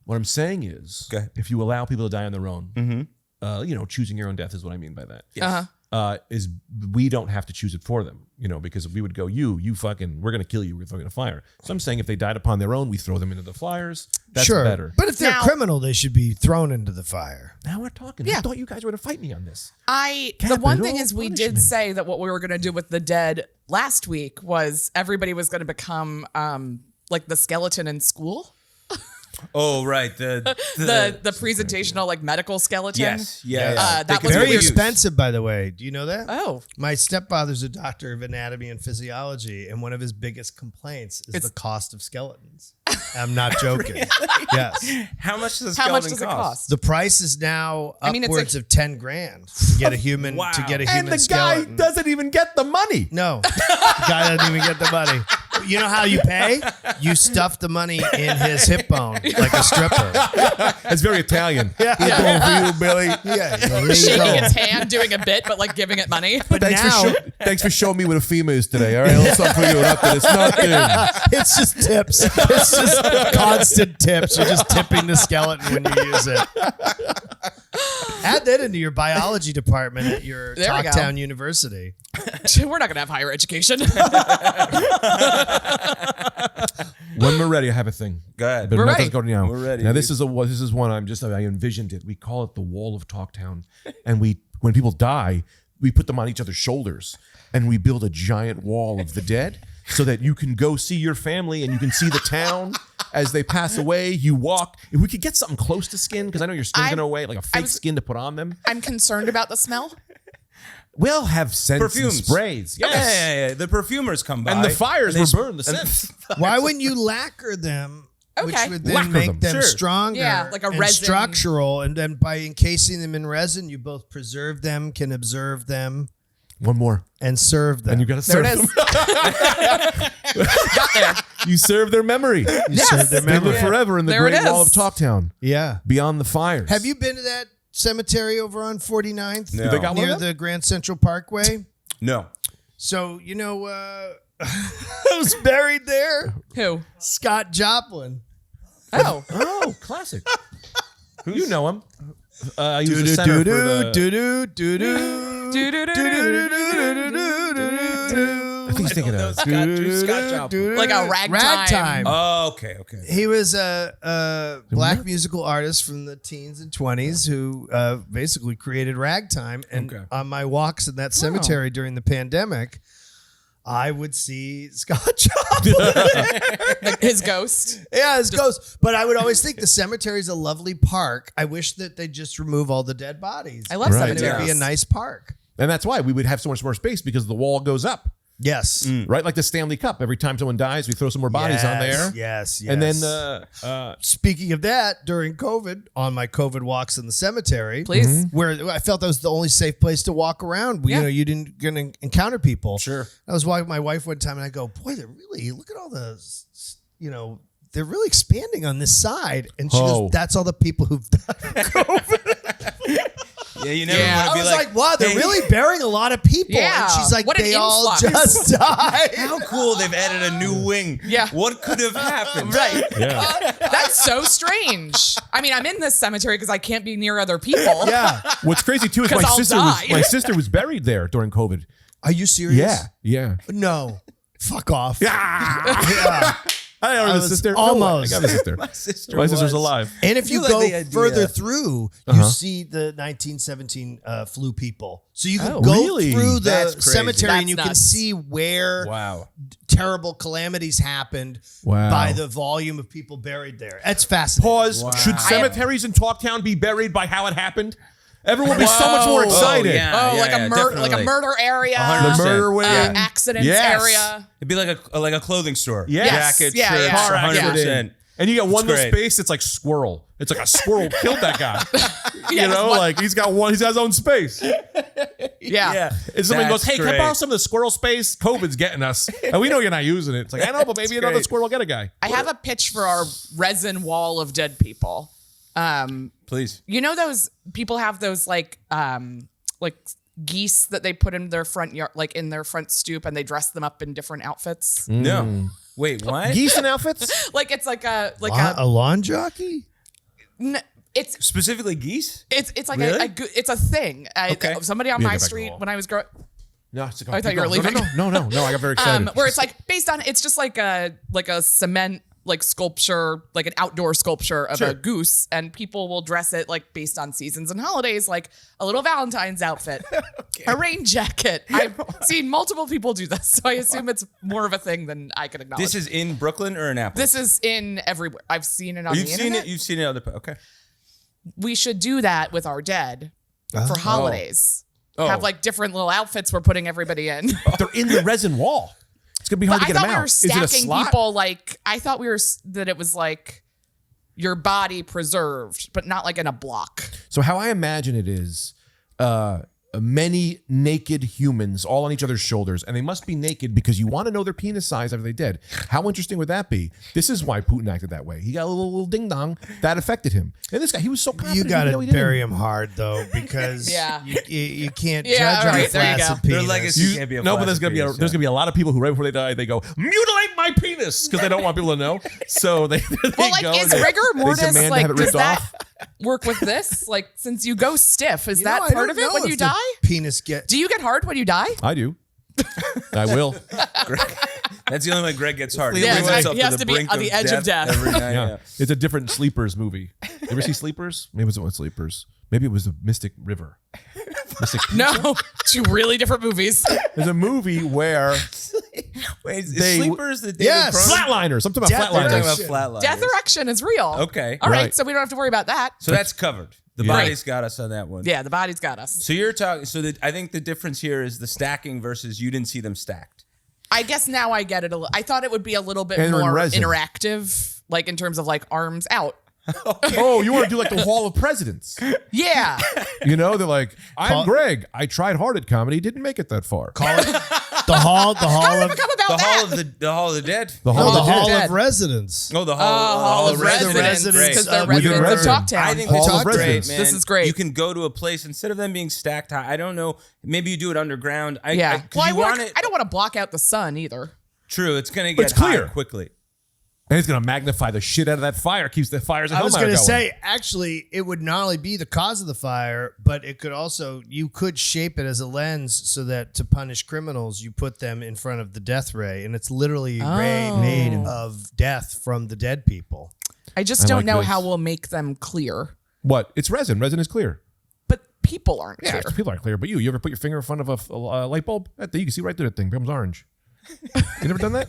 What I'm saying is, Okay. if you allow people to die on their own, choosing your own death is what I mean by that. Uh-huh. Is we don't have to choose it for them, because we would go, you fucking, we're going to kill you. We're going to throw you in a fire. So I'm saying if they died upon their own, we throw them into the fires. That's Sure, better. but if they're Now- a criminal, they should be thrown into the fire. Now we're talking. Yeah. I thought you guys were going to fight me on this. The one thing Capital is we did punishment. say that what we were going to do with the dead last week was everybody was going to become like the skeleton in school. Oh, right. The The presentational like medical skeleton. yes. Yeah. that They was could Very what we use. expensive, by the way. Do you know that? Oh. My stepfather's a doctor of anatomy and physiology, and one of his biggest complaints is the cost of skeletons. I'm not joking. Yes. How much does a How much skeleton does it cost? The price is now I mean, it's upwards like- of 10 grand to get a human Wow. to get a And human the skeleton. guy doesn't even get the money. No, the guy doesn't even get the money. You know how you pay? You stuff the money in his hip bone like a stripper. It's very Italian. Yeah. It's going for you, Billy. Yeah, there you Shaking go. its hand, doing a bit, but like giving it money. But now Thanks for showing me what a female is today. All right, a little something for you. Nothing. It's nothing. it's just tips. It's just constant tips. You're just tipping the skeleton when you use it. Add that into your biology department at your There we go. Talktown University. We're not going to have higher education. When we're ready, I have a thing. Go ahead. But We're nothing's ready. going down. We're ready, Now dude. this is one I envisioned it. We call it the Wall of Talktown, and when people die, we put them on each other's shoulders, and we build a giant wall of the dead, so that you can go see your family and you can see the town as they pass away. You walk. If we could get something close to skin, because I know your skin's I'm- going away, like a fake skin to put on them. I'm concerned about the smell. We'll have scents and Perfumes. sprays. Yeah, Yes. yeah. The perfumers come by. And the fires and will they burn the scent. Why wouldn't you lacquer them? Which Okay. would then Lacquer make them, them sure. stronger, Yeah, like a and resin. structural, and then by encasing them in resin, you both preserve them, can observe them, One more. and serve them. And you got to There serve it is. them. Got there. You serve their memory. You serve their They live memory. forever in the There it Great Wall of is. Talktown, Yeah. beyond the fires. Have you been to that cemetery over on 49th? No. They got one Near of them? the Grand Central Parkway? No. So, who's buried there? Who? Scott Joplin. Oh. Oh, classic. You know him. He was the center for the... I think he's thinking of... Scott Joplin. Like a ragtime. Ragtime. Oh, okay. He was a black musical artist from the teens and 20s who basically created ragtime. And Okay. on my walks in that cemetery during the pandemic, I would see Scott Joplin. Like his ghost. Yeah, his ghost. But I would always think the cemetery is a lovely park. I wish that they'd just remove all the dead bodies. I love Right. It'd cemeteries. be a nice park. And that's why we would have so much more space, because the wall goes up, Yes. right? Like the Stanley Cup. Every time someone dies, we throw some more bodies on there. Yes, yes. And then... Speaking of that, during COVID, on my COVID walks in the cemetery, Please. where I felt that was the only safe place to walk around. Yeah. You didn't gonna encounter people. Sure. I was walking with my wife one time, and I go, "Boy, look at all the, they're really expanding on this side." And she Oh. goes, "That's all the people who've died." Yeah, you never Yeah. want I to be was like, "Wow, they're hey, really burying a lot of people." Yeah. And she's like, What an "They all influx." just died." How cool they've added a new wing. Yeah. What could have happened? Right. Yeah. That's so strange. I mean, I'm in this cemetery because I can't be near other people. Yeah. What's crazy, too, is my 'Cause I'll die. my sister was buried there during COVID. Are you serious? Yeah. No. Fuck off. Yeah. I don't I have a was sister. almost. I got a sister. My sister My sister's was. alive. And if you like go the idea. further through, you see the 1917 flu people. So you can Oh. go Really? through the That's crazy. cemetery and That's you can nuts. see where Wow. terrible calamities happened Wow. by the volume of people buried there. That's fascinating. Pause. Should cemeteries in Talktown be buried by how it happened? Everyone would be so much more excited. yeah. like a definitely. murder area, 100%. The murder wave. accidents Yes. area. It'd be like a clothing store. Yes. Jacket, Yeah, shirts, yeah. Car 100%. And you got one little great. space. It's like squirrel. It's like a squirrel killed that guy. You Yes, know, what- like he's got his own space. Yeah. And someone goes, That's "Hey, can I great. borrow some of the squirrel space? COVID's getting us, and we know you're not using it." It's like, I know, but maybe another great. squirrel will get a guy. I have a pitch for our resin wall of dead people. Please. You know those people have those like geese that they put in their front yard, like in their front stoop, and they dress them up in different outfits. No. Wait, what? Geese in outfits. Like it's like a A lawn jockey? it's Specifically geese? it's like Really? it's a thing. Okay. Somebody on Yeah, my get back to the street wall. when I was growing. No, it's like, I thought you were leaving. No, I got very excited. Where it's like based on it's just like a cement like sculpture, like an outdoor sculpture of Sure. a goose, and people will dress it like based on seasons and holidays, like a little Valentine's outfit, a rain jacket. I've seen multiple people do this, so I assume it's more of a thing than I can acknowledge. This is in Brooklyn or Annapolis? This is in everywhere. I've seen it on You've the seen internet. it. You've seen it on the. Okay. We should do that with our dead for holidays. Oh. Have like different little outfits we're putting everybody in. They're in the resin wall. It's gonna be hard But to I get thought them we out. were Is it a stacking slot? people like I thought that it was like your body preserved, but not like in a block. So how I imagine it is, many naked humans all on each other's shoulders, and they must be naked because you want to know their penis size after they're dead. How interesting would that be? This is why Putin acted that way. He got a little ding dong that affected him, and this guy, he was so confident. You got even though to he didn't. bury him hard, though, because Yeah. you can't Yeah, judge on right, a there you flaccid go. Their penis. legacy can't be a No, but there's flaccid gonna penis, be a lot of people who right before they die they go mutilate my penis because they don't want people to know. So they Well, like go is and they- rigor they mortis demand to like have it does ripped that off. work with this? Like since you go stiff, is You that know, I part don't of it know when if you the die? Penis get. Do you get hard when you die? I do. I will. That's the only way Greg gets hard. Yeah, brings right. himself He has the to be brink on the edge of death. every night. Yeah. It's a different Sleepers movie. You ever see Sleepers? Maybe it was Sleepers. Maybe it was the Mystic River. No, two really different movies. There's a movie where Wait, is They- Sleepers the David Yes. Cronin? Flatliners. I'm talking Death about We're talking Flatliners. about Flatliners. Death erection is real. Okay. All right, Right. so we don't have to worry about that. So that's covered. The Yeah. body's got us on that one. Yeah, the body's got us. So you're talking. So I think the difference here is the stacking versus you didn't see them stacked. I guess now I get it. I thought it would be a little bit And in more resin. interactive, like in terms of like arms out. Oh, you want to do like the Hall of Presidents? Yeah. You know, they're like, I'm Greg. I tried hard at comedy, didn't make it that far. Call it the hall of Come about The that. Hall of the Hall of the Dead. The oh, Hall the of hall Dead. of residence. Oh, the Hall of Residents, Residents because they're of- residents within of residence. Talktown. I think Hall this of is great, Residence. man. This is great. You can go to a place instead of them being stacked high. I don't know. Maybe you do it underground. Yeah. 'Cause you want it. I don't want to block out the sun either. True. It's gonna But get it's clear. high quickly. And it's going to magnify the shit out of that fire, keeps the fires of I was Hellmeyer going to going. say, actually, it would not only be the cause of the fire, but it could also, you could shape it as a lens so that to punish criminals, you put them in front of the death ray. And it's literally a ray made of death from the dead people. I just I don't like know this. how we'll make them clear. What? It's resin. Resin is clear. But people aren't Yeah, clear. people aren't clear, but you ever put your finger in front of a light bulb? You can see right through that thing. It becomes orange. You never done that?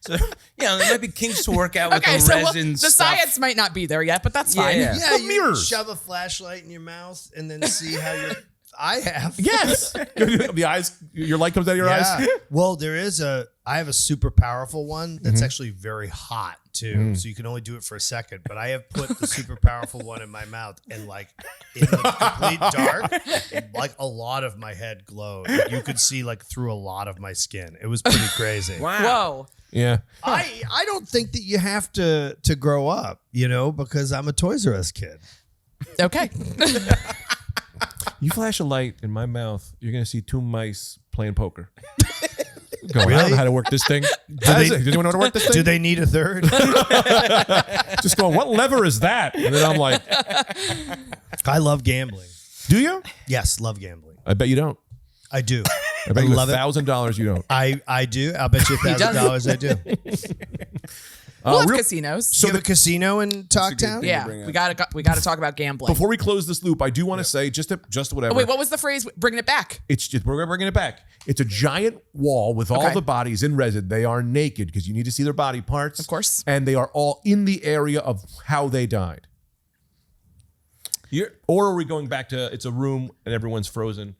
So yeah, there might be kinks to work out with Okay, the so resin the stuff. science might not be there yet, but that's Yeah, fine. yeah. Yeah, The you mirrors. shove a flashlight in your mouth and then see how your I have. Yes. The eyes, your light comes out of your eyes. Yeah. Well, I have a super powerful one that's actually very hot too. So you can only do it for a second. But I have put the super powerful one in my mouth and like in the complete dark, like a lot of my head glowed. Like, you could see like through a lot of my skin. It was pretty crazy. Wow. Whoa. Yeah. I don't think that you have to grow up, because I'm a Toys R Us kid. Okay. You flash a light in my mouth, you're going to see two mice playing poker. Going, I don't Really? know how to work this thing. Does anyone know how to work this thing? Do they need a third? Just going, what lever is that? And then I'm like, I love gambling. do you? Yes, love gambling. I bet you don't. I do. I bet you love it. $1,000 you don't. I do. I'll bet you $1,000 I do. We'll have casinos. So you have a casino in Talktown? Yeah, we gotta talk about gambling. Before we close this loop, I do want to say just whatever. Oh, wait, what was the phrase? Bringing it back. We're bringing it back. It's a giant wall with all the bodies in resin. They are naked because you need to see their body parts, of course, and they are all in the area of how they died. Or are we going back to it's a room and everyone's frozen?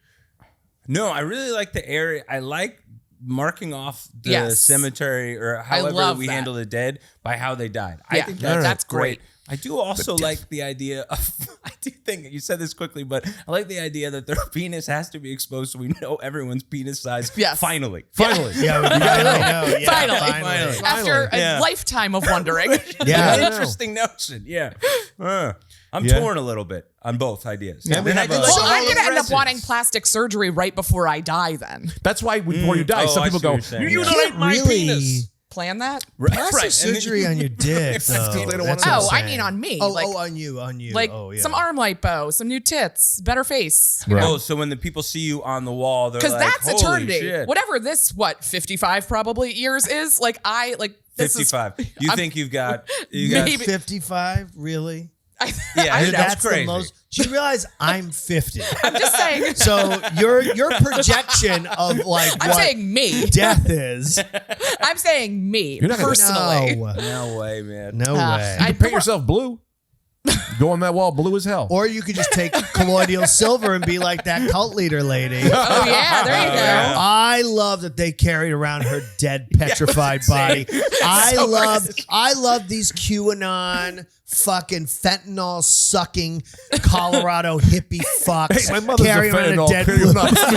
No, I really like the area. I like marking off the cemetery or however we handle the dead by how they died. Yeah, I think that's great. I do also like the idea of, I do think, you said this quickly, but I like the idea that their penis has to be exposed so we know everyone's penis size. Yes. Finally. Finally. Yeah, we know. Yeah, Finally. After a lifetime of wondering. Yeah. Interesting notion. Yeah. I'm torn a little bit on both ideas. Yeah, I'm going to end up wanting plastic surgery right before I die then. That's why before you die, some people go, you can't really plan that? Plastic surgery on your dick, though. They don't want I mean on me. On you. Like some arm lipo, some new tits, better face. Right. Oh, so when the people see you on the wall, they're like, because that's holy eternity. shit. Whatever this, 55 probably years is. This 55. You think you've got maybe 55? Really? Yeah, that's crazy. The most. Do you realize I'm 50? I'm just saying. So your projection of I'm saying me. Death is. I'm saying me personally. No way, man. No way. You can paint yourself blue. Go on that wall blue as hell. Or you could just take colloidal silver and be like that cult leader lady. Oh yeah, there you go. I love that they carried around her dead, petrified body. I love these QAnon fucking fentanyl sucking Colorado hippie fucks. Hey, my mother's carrying a around fentanyl. dead You're not speaking.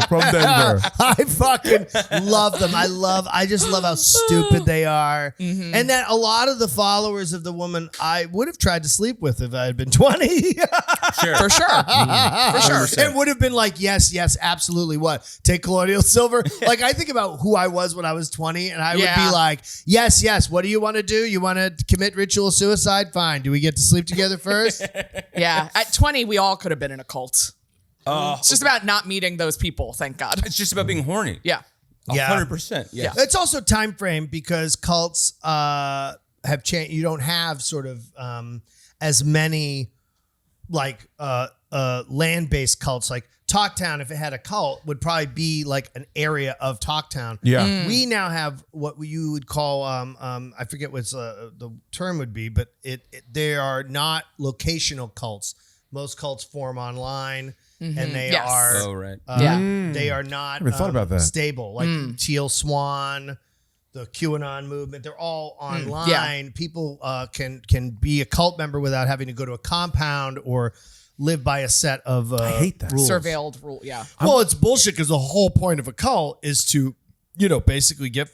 From Denver. I fucking love them. I just love how stupid they are. Mm-hmm. And that a lot of the followers of the woman I would have tried to sleep with if I had been 20. Sure. For sure. For sure. It would have been like, yes, absolutely. What? Take colloidal silver? Like, I think about who I was when I was 20, and I would be like, yes. What do you want to do? You want to commit ritual suicide? Fine. Do we get to sleep together first? Yeah. At 20, we all could have been in a cult. It's just about not meeting those people, thank God. It's just about being horny. Yeah. 100%. Yeah. It's also time frame because cults have changed. You don't have sort of as many like land-based cults. Like Talktown, if it had a cult, would probably be like an area of Talktown. Yeah. We now have what you would call I forget what the term would be, but they are not locational cults. Most cults form online. And they are they are not thought about that. stable. Like Teal Swan, the QAnon movement, they're all online. Yeah. People can be a cult member without having to go to a compound or live by a set of I hate that. rules. Surveilled rule, yeah. Well, it's bullshit because the whole point of a cult is to, basically get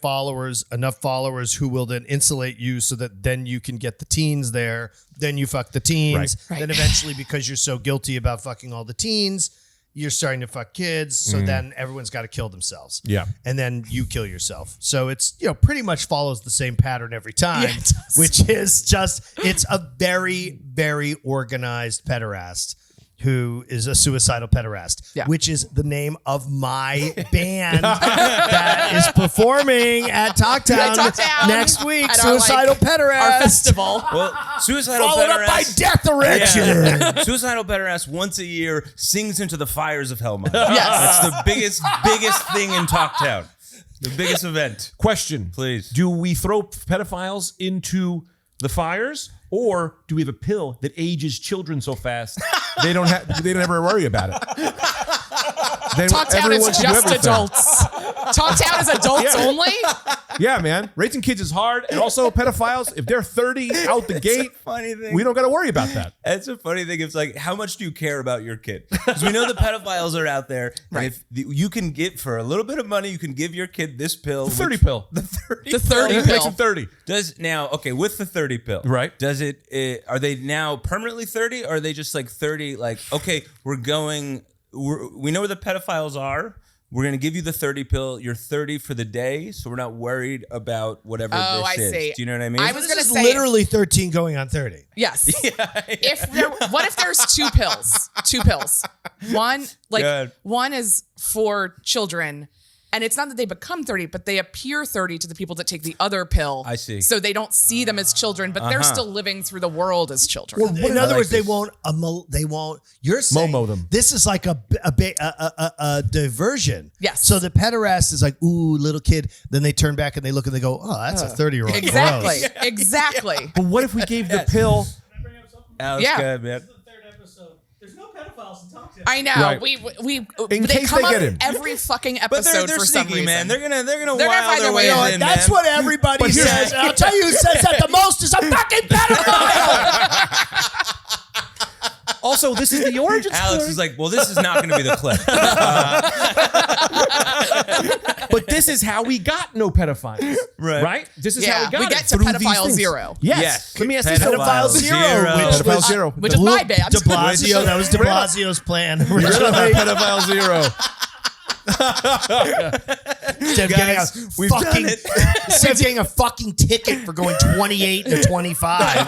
enough followers who will then insulate you so that then you can get the teens there. Then you fuck the teens. Right. Then eventually, because you're so guilty about fucking all the teens, you're starting to fuck kids. So then everyone's got to kill themselves. Yeah. And then you kill yourself. So it's, pretty much follows the same pattern every time, Yeah, it does. which is just, it's a very, very organized pederast who is a suicidal pederast, which is the name of my band that is performing at Talktown next week. Suicidal Pederast. Our festival. Well, Suicidal Followed up by Death Erection. Yeah. Suicidal Pederast once a year sings into the Fires of Hellmeyer. Yes. That's the biggest thing in Talktown. The biggest event. Question, please. Do we throw pedophiles into the fires, or do we have a pill that ages children so fast they don't ever worry about it? Talktown is just adults. Talktown is adults only? Yeah, man. Raising kids is hard. And also pedophiles, if they're 30 out the gate, funny thing. we don't got to worry about that. It's a funny thing. It's like, how much do you care about your kid? Because we know the pedophiles are out there. Right. And if you can get, for a little bit of money, you can give your kid this pill. The 30 pill. The 30 The 30 It makes pill. it 30. With the 30 pill. Right. Does it, are they now permanently 30? Or are they just like 30, like, okay, we know where the pedophiles are. We're going to give you the 30 pill. You're 30 for the day, so we're not worried about whatever this I is. see. Do you know what I mean? I was going to say literally 13 going on 30. yes. What if there's two pills? Two pills. One is for children, And it's not that they become 30, but they appear 30 to the people that take the other pill. I see. So they don't see them as children, but they're still living through the world as children. Well, in other words, this. they won't. You're saying Momo them. this is like a diversion. Yes. So the pederast is like, ooh, little kid. Then they turn back and they look and they go, oh, that's a 30-year-old. Exactly. Gross. Exactly. But what if we gave the pill? Can I bring up something? Alex, Yeah. go ahead, man. This is the third episode. There's no pedophiles to talk to. I know. Right. We In they case come they up get him. every fucking But episode they're for some sneaky, reason. man. They're gonna They're gonna wild find their their way way in, That's man. what everybody says. And I'll tell you who says that the most is a fucking pedophile. Also, this is the origin Alex story. is like, well, this is not going to be the clip. But this is how we got no pedophiles. Right. This is Yeah, how we got we it. get to through pedophile these things. zero. Yes. Let me ask you something. Pedophile zero, which Pedophile was zero. Which is my band. De Blasio. That was De Blasio's plan originally. Pedophile zero. Instead of getting a we've fucking, done it. instead of getting a fucking ticket for going 28 to 25.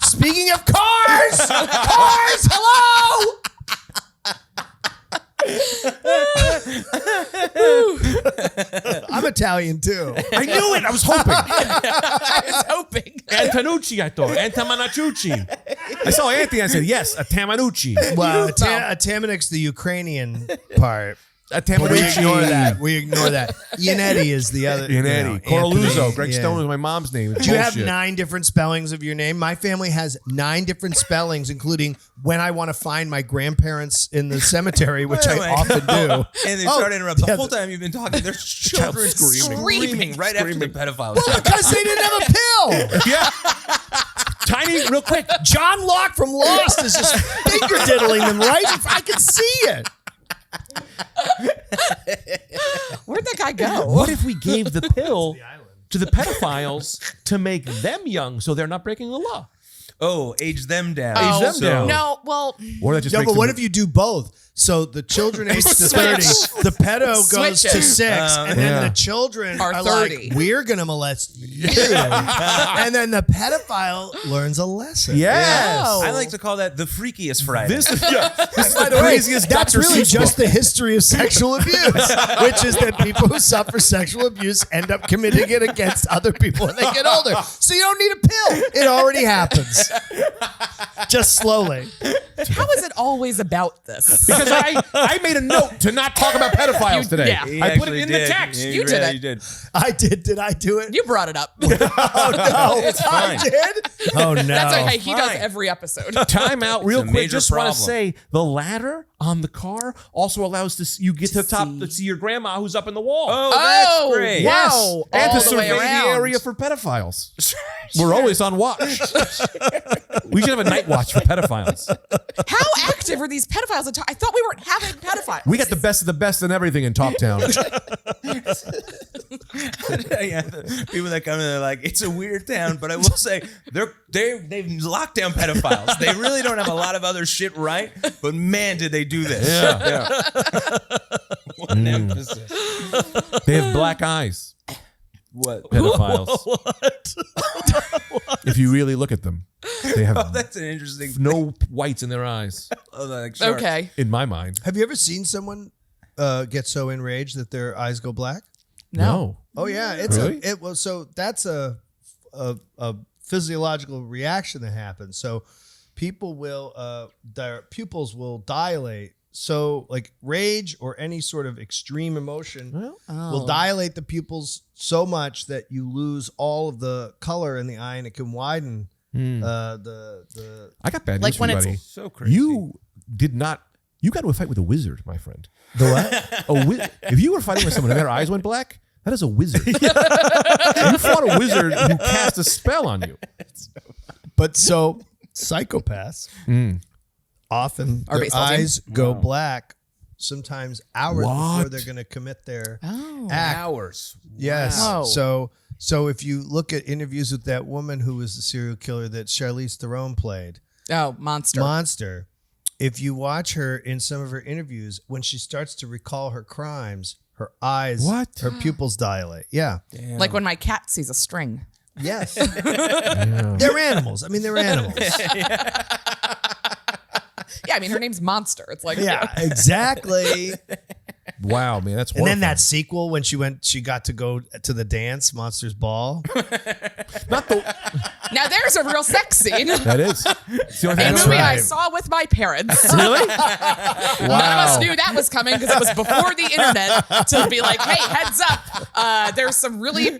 Speaking of cars, hello. I'm Italian too. I knew it. I was hoping. I was hoping. Antonucci, I thought. Antamanachucci. I saw Anthony. I said, yes, Atamanuik. Well, Atamanuik's the Ukrainian part. But we Atamanuik. ignore that. We ignore that. Yannetti is the other. Yannetti. you know, Coraluzzo. Anthony, Greg yeah. Stone was my mom's name. It's Do you have bullshit. 9 different spellings of your name? My family has 9 different spellings, including when I want to find my grandparents in the cemetery, which Wait, I wait. often do. And they Oh, started interrupting. yeah, The whole time you've been talking, there's children screaming right after the pedophile. Well, because they didn't have a pill. Yeah. Tiny, real quick. John Locke from Lost is just finger diddling them right. I can see it. Where'd that guy go? What if we gave the pill to the pedophiles to make them young so they're not breaking the law? Oh, age them down. Oh, them down. no, well, Or that just No, makes but what them- if you do both? So the children aged to 30, the pedo goes Switch to it. 6, and then Yeah. the children Are are 30. like, we're going to molest you. And then the pedophile learns a lesson. Yes. Oh. I like to call that the freakiest Friday. This is this is By the the way, craziest that's Dr. really Seuss just book. the history of sexual abuse, which is that people who suffer sexual abuse end up committing it against other people when they get older. So you don't need a pill. It already happens. Just slowly. how is it always about this? Because I made a note to not talk about pedophiles today. yeah. He I put it actually in did. the text. Yeah, You did it. You did. I did. Did I do it? You brought it up. Oh, no. I fine. did? Oh, no. That's okay. He does fine. every episode. Time out real a quick. major Just want problem. to say the ladder on the car also allows you get to the top to see your grandma who's up in the wall. Oh, Oh, that's great. wow. Yes, All and to the way survey the around. area for pedophiles. We're always on watch. We should have a night watch for pedophiles. How active are these pedophiles? I thought we weren't having pedophiles. We got the best of the best and everything in Talktown. Yeah, the people that come in, they're like, it's a weird town, but I will say they've locked down pedophiles. They really don't have a lot of other shit right, but man, did they do this. Yeah. What an emphasis. They have black eyes. What? Pedophiles. If you really look at them, they have Oh, that's an interesting. no whites in their eyes. Oh, like sharks. Okay. In my mind, Have you ever seen someone get so enraged that their eyes go black? no. Oh yeah, it's Really? so that's a physiological reaction that happens. So people will their pupils will dilate. So like rage or any sort of extreme emotion will dilate the pupils so much that you lose all of the color in the eye and it can widen the I got bad Like news when for you, it's- buddy. So crazy. You did not. You got into a fight with a wizard, my friend. the what? If you were fighting with someone and their eyes went black, that is a wizard. You fought a wizard who cast a spell on you. But so psychopaths often Our their baseball team. eyes go black sometimes hours before What? they're going to commit their Oh. act. hours. Yes. Wow. So if you look at interviews with that woman who was the serial killer that Charlize Theron played, Oh, monster. Monster, if you watch her in some of her interviews, when she starts to recall her crimes, her eyes, What? her pupils dilate. Yeah. Like when my cat sees a string. Yes. They're animals. I mean, they're animals. Yeah, I mean, her name's Monster. It's like, Yeah, exactly. Wow, man, that's And horrifying. then that sequel when she got to go to the dance, Monsters Ball. not the Now there's a real sex scene. that is. It's the only thing A I movie know. I saw with my parents. Really? None of us knew that was coming because it was before the internet to be like, hey, heads up. There's some really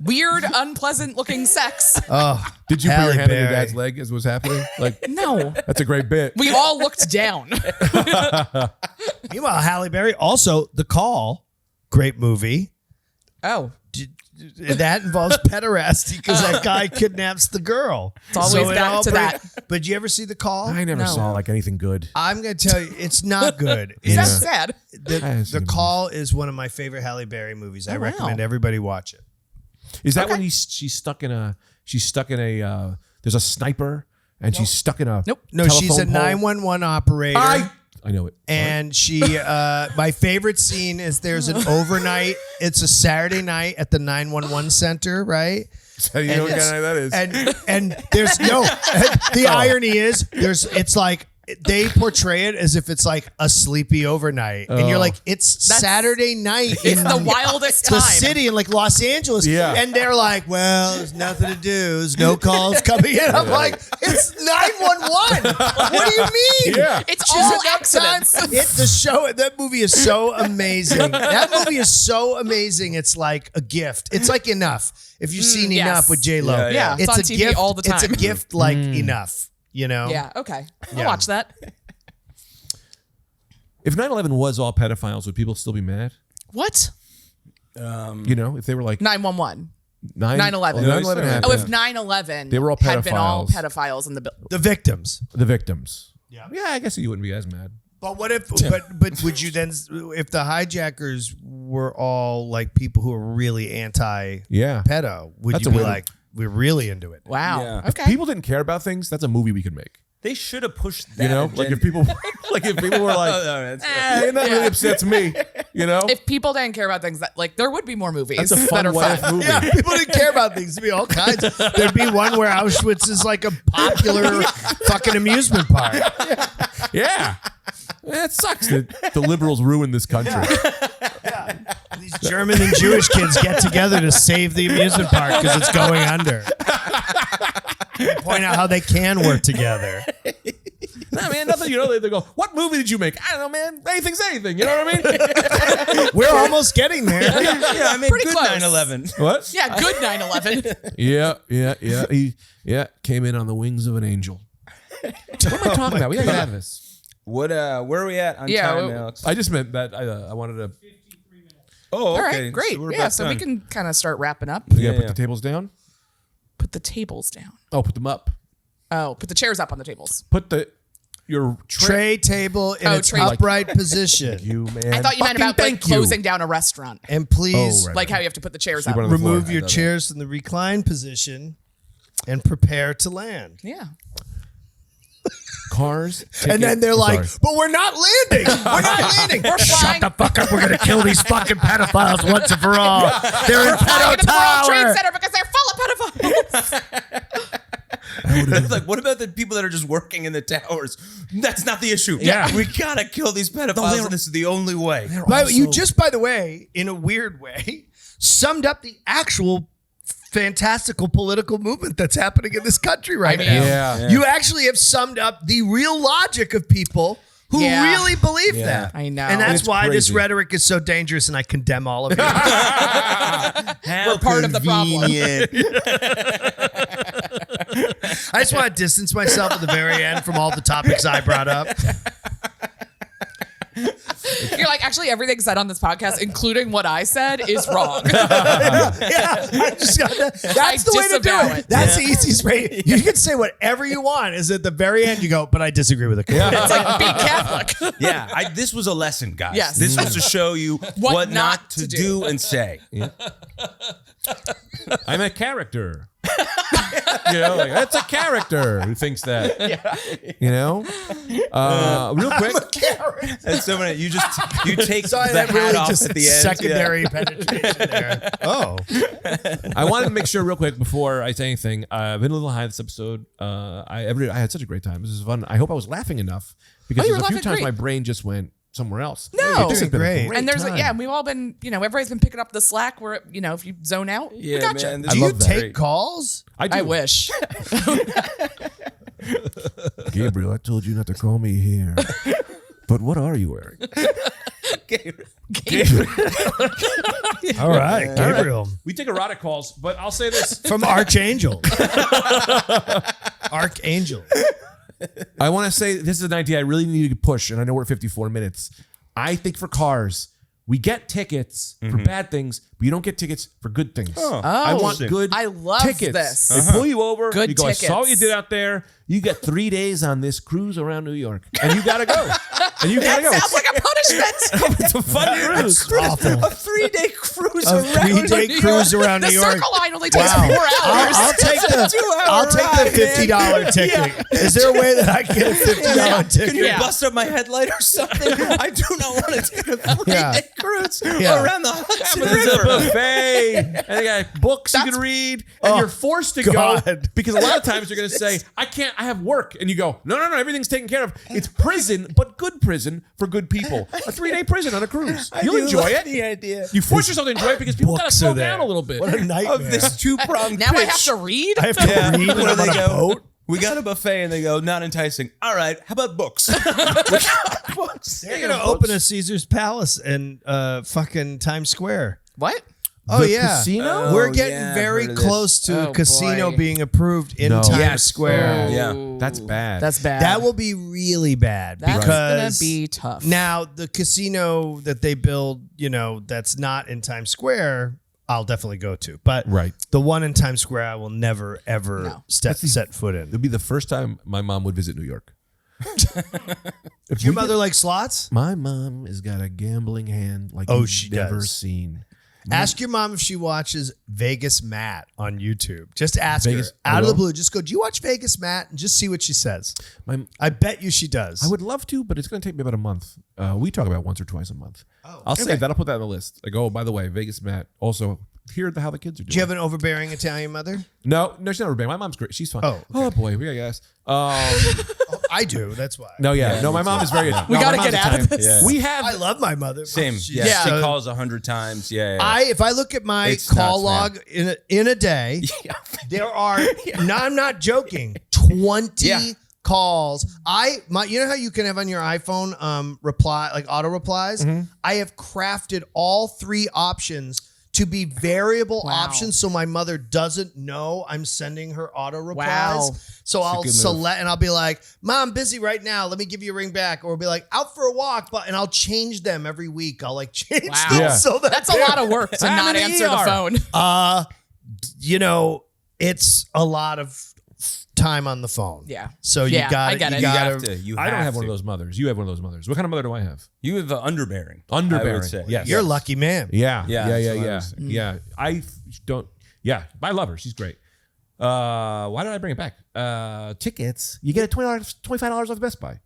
weird, unpleasant looking sex. Oh, Did you put Halle your hand on your Berry. dad's leg as was happening? Like, No. that's a great bit. We all looked down. Meanwhile, Halle Berry also The Call, great movie. Oh. That involves pederasty because that guy kidnaps the girl. It's always back to that. But did you ever see The Call? I never No. saw like anything good. I'm going to tell you, it's not good. That's It's, sad. I haven't seen The it. Call is one of my favorite Halle Berry movies. I Oh, wow. recommend everybody watch it. Is that when she's stuck in a there's a sniper and she's stuck in a Nope. No, she's a telephone pole? 911 operator. I know it. And she, my favorite scene is there's an overnight. It's a Saturday night at the 911 center, right? So you know what kind of that is. And there's no. The irony is it's like they portray it as if it's like a sleepy overnight, and you're like, it's Saturday night It's in the wildest the time. city in like Los Angeles, Yeah. and they're like, well, there's nothing to do, there's no calls coming in. I'm like, it's 911. What do you mean? Yeah. It's She's all enough time. accidents. The show, that movie is so amazing. That movie is so amazing. It's like a gift. It's like Enough. If you've seen yes. Enough with J Lo, Yeah, yeah. It's on TV gift, all the It's a time. gift like Enough. You know? Yeah, okay. I'll Yeah. watch that. If 9/11 was all pedophiles, would people still be mad? What? You know, if they were like 911. 9/11 9/11. happened. Oh, if 9/11 They were all had been all pedophiles. pedophiles in the building. The victims. the victims. Yeah. Yeah, I guess you wouldn't be as mad. But what if? But would you then? If the hijackers were all like people who are really anti-pedo, Yeah. would That's you a be way to- like, we're really into it? Wow. Yeah. If Okay. people didn't care about things, that's a movie we could make. They should have pushed that. You know, like if people were like, that really upsets me. You know, If people didn't care about things, that like there would be more movies that's a that fun are what fun. if movie. Yeah, people didn't care about things. There'd be all kinds. There'd be one where Auschwitz is like a popular fucking amusement park. Yeah. It sucks that the liberals ruined this country. These German and Jewish kids get together to save the amusement park because it's going under. They point out how they can work together. Nah, man, nothing. You know, they go, "What movie did you make?" I don't know, man. Anything's anything. You know what I mean? We're almost getting there. Yeah, I made Pretty good close. 9/11. What? Yeah, good 9/11. Yeah. He came in on the wings of an angel. What am I talking about? We gotta get out of this. What? Where are we at on Yeah, time, well- Alex? I just meant that I wanted to. Oh, All okay. right, great. we're Yeah, about so we done. can kind of start wrapping up. We gotta Yeah, put the tables down. Put the tables down. Oh, put them up. Oh, put the chairs up on the tables. Put your Tray table in Oh, its tray- upright position. You man. I thought you meant Fucking about like thank you. closing down a restaurant. And please Oh, right. Like how you have to put the chairs Sleep up. on the floor. remove your I know chairs from the reclined position and prepare to land. Yeah. Cars. And then they're like, Sorry. but we're not landing. We're not landing. We're flying. fuck up. We're going to kill these fucking pedophiles once and for all. They're in Flying Pedo into the World Trade Tower. Center because they're full of pedophiles. It's like, what about the people that are just working in the towers? That's not the issue. Yeah. we gotta kill these pedophiles, and this is the only way. You just, by the way, in a weird way, summed up the actual fantastical political movement that's happening in this country right mean, now. Yeah. You actually have summed up the real logic of people who Yeah. really believe Yeah. that. I know. And that's It's why this crazy. rhetoric is so dangerous, and I condemn all of you. We're part of the problem. I just want to distance myself at the very end from all the topics I brought up. You're like, actually, everything said on this podcast, including what I said, is wrong. Yeah, I just got that's I the way to do disavow it. it. That's the easiest way. You can say whatever you want. Is at the very end you go, but I disagree with it. It's like, be Catholic. Yeah, this was a lesson, guys. Yes. This was to show you what not to do. do and say. I'm a character. You know, like that's a character who thinks that. You know, real quick. And so many, you take Sorry, the that hat really off just at the end. secondary penetration there. Oh, I wanted to make sure real quick before I say anything. I've been a little high this episode. I had such a great time. This is fun. I hope I was laughing enough because you there's were a few laughing times great. my brain just went somewhere else. No. This has been a Great. And there's time. we've all been, everybody's been picking up the slack where, if you zone out, Yeah, we gotcha. man. Do I you love that. take calls? I wish. Gabriel, I told you not to call me here. But what are you wearing? All right, Gabriel. We take erotic calls, but I'll say this. From Archangel. Archangel. I want to say this is an idea I really need to push, and I know we're at 54 minutes. I think for cars, we get tickets for bad things, but you don't get tickets for good things. I want good I love tickets. this. They pull you over. Good you go, I saw what you tickets. did out there. You get 3 days on this cruise around New York, and you got to go. And you got to go. Sounds like a punishment. It's a fun cruise. Awful. A 3-day cruise A around 3-day New cruise York. around The New York. circle line only takes Wow. 4 hours. I'll take the $50 ticket. Is there a way that I can get a $50 ticket? Can you Yeah. bust up my headlight or something? I do not want to take a 3-day cruise Yeah. around the Hudson There's a River. buffet, and they got books you can read, and you're forced to go God. because a lot of times you're going to say, "I can't, I have work," and you go, "No, everything's taken care of. It's prison, but good prison for good people. A 3-day prison on a cruise. You'll enjoy it. The idea You force yourself to enjoy it because people got to Books slow are there. down a little bit. What a nightmare. of this 2-pronged Now pitch. I have to read? I have to read when Where I'm on they a go, boat. we got a buffet, and they go, not enticing. All right, how about books? Books. They're going to open a Caesar's Palace in fucking Times Square. What? Oh, The yeah. casino? We're Oh, getting yeah, I've very heard of this. close to Oh, a casino boy. being approved in No. Times Yes. Square. Yeah. That's bad. That's bad. That will be really bad That's because gonna be tough. now the casino that they build, that's not in Times Square, I'll definitely go to. But Right. the one in Times Square, I will never ever No. set foot in. It'll be the first time my mom would visit New York. If Your we mother likes slots? My mom has got a gambling hand like Oh, you've she never does. seen. Ask your mom if she watches Vegas Matt on YouTube. Just ask Vegas- her out I of the will. blue. Just go, do you watch Vegas Matt? And just see what she says. My, I bet you she does. I would love to, but it's going to take me about a month. We talk about once or twice a month. I'll say that. I'll put that on the list. Like, oh, by the way, Vegas Matt. Also, hear how the kids are doing. Do you have an overbearing Italian mother? No, she's not bad. My mom's great. She's fine. Oh, okay. Oh boy, we got gas. I do. That's why. No, my mom is very. We no, gotta my get mom's out of Italian. this. Yeah. We have. I love my mother. Same. She's Yeah. She so- calls 100 times. Yeah. if I look at my It's call nuts, log in a day, there are no, I'm not joking, 20 Yeah. calls. You know how you can have on your iPhone reply like auto replies? I have crafted all 3 options to be variable Wow. options so my mother doesn't know I'm sending her auto replies. Wow. So I'll good move. select and I'll be like, "Mom, busy right now. Let me give you a ring back." Or be like, "Out for a walk," and I'll change them every week. I'll like change Wow. them Yeah. so that That's a they're- lot of work to I'm not in the answer the ER. phone. It's a lot of time on the phone. Yeah. So Yeah, you got I get it. You have to. You I don't have one of to. those mothers. You have one of those mothers. What kind of mother do I have? You have underbearing. Underbearing. I would say. Yes. You're a lucky man. Yeah. Yeah, Yeah. that's Yeah. what I Yeah. was saying. Yeah. I don't. Yeah. I love her. She's great. Why did I bring it back? Tickets. You get $25 off Best Buy.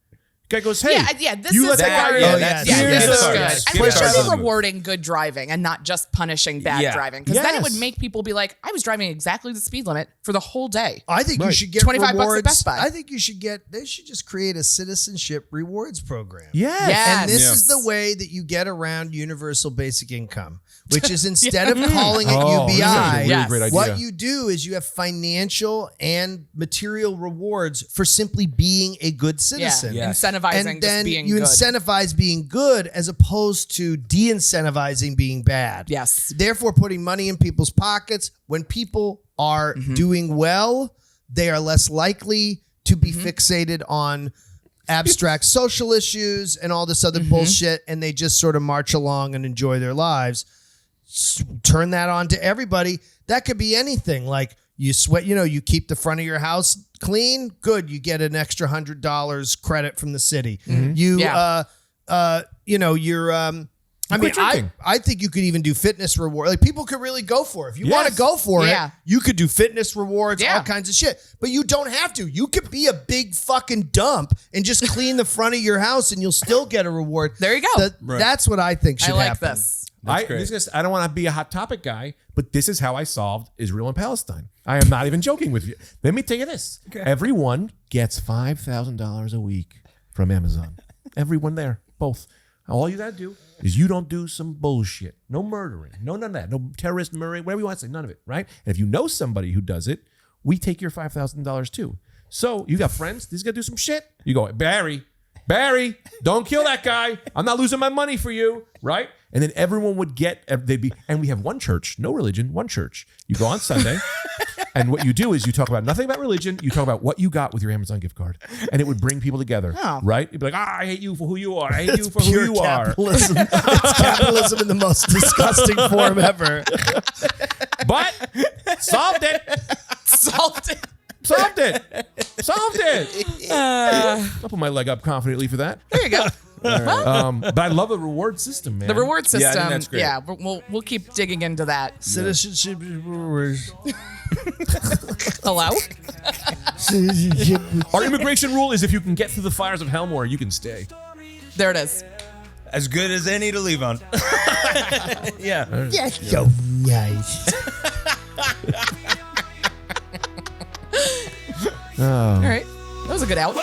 Guy goes, hey, This you is let that guy very- in. Oh, yes. Yeah, Yes. this is Yes. good. Yes. And we Yes. should Yes. be rewarding good driving and not just punishing bad Yeah. driving. Because then it Yes. would make people be like, I was driving exactly the speed limit for the whole day. I think you Right. should get 25 bucks at rewards. Best Buy. I think you should they should just create a citizenship rewards program. Yes. Yes. And this Yeah. is the way that you get around universal basic income, which is instead of calling it Oh, this is UBI, actually a really Yes. great idea. what you do is you have financial and material rewards for simply being a good citizen. Yeah. Incentivizing And then just being you good. incentivize being good as opposed to de-incentivizing being bad. Yes. Therefore, putting money in people's pockets. When people are doing well, they are less likely to be fixated on abstract social issues and all this other bullshit, and they just sort of march along and enjoy their lives. Turn that on to everybody. That could be anything. Like you sweat, you keep the front of your house clean. Good. You get an extra $100 credit from the city. You, Yeah. you're, I mean, quit drinking. I think you could even do fitness reward. Like people could really go for it. If you want to Yes. go for Yeah. it, you could do fitness rewards, Yeah. all kinds of shit. But you don't have to. You could be a big fucking dump and just clean the front of your house, and you'll still get a reward. There you go. That's what I think should I like happen. this. I great. I don't want to be a hot topic guy, but this is how I solved Israel and Palestine. I am not even joking with you. Let me tell you this. Everyone gets $5,000 a week from Amazon. Everyone there, both. All you gotta do is you don't do some bullshit. No murdering. No none of that. No terrorist murdering, whatever you want to say, none of it, right? And if you know somebody who does it, we take your $5,000 too. So you got friends, these gotta do some shit. You go, Barry, don't kill that guy. I'm not losing my money for you, right? And then everyone would get, and we have one church, no religion, one church. You go on Sunday, and what you do is you talk about nothing about religion. You talk about what you got with your Amazon gift card, and it would bring people together, right? You'd be like, I hate you for who you are. I hate you for who you capitalism. It's capitalism in the most disgusting form ever. But solved it. Solved it. I'll put my leg up confidently for that. There you go. But I love the reward system, man. The reward system. Yeah, I think that's great. Yeah, we'll keep digging into that. Citizenship rewards. Hello? Our immigration rule is if you can get through the fires of Hellmeyer, you can stay. There it is. As good as any to leave on. Yeah. That's so nice. All right. That was a good out.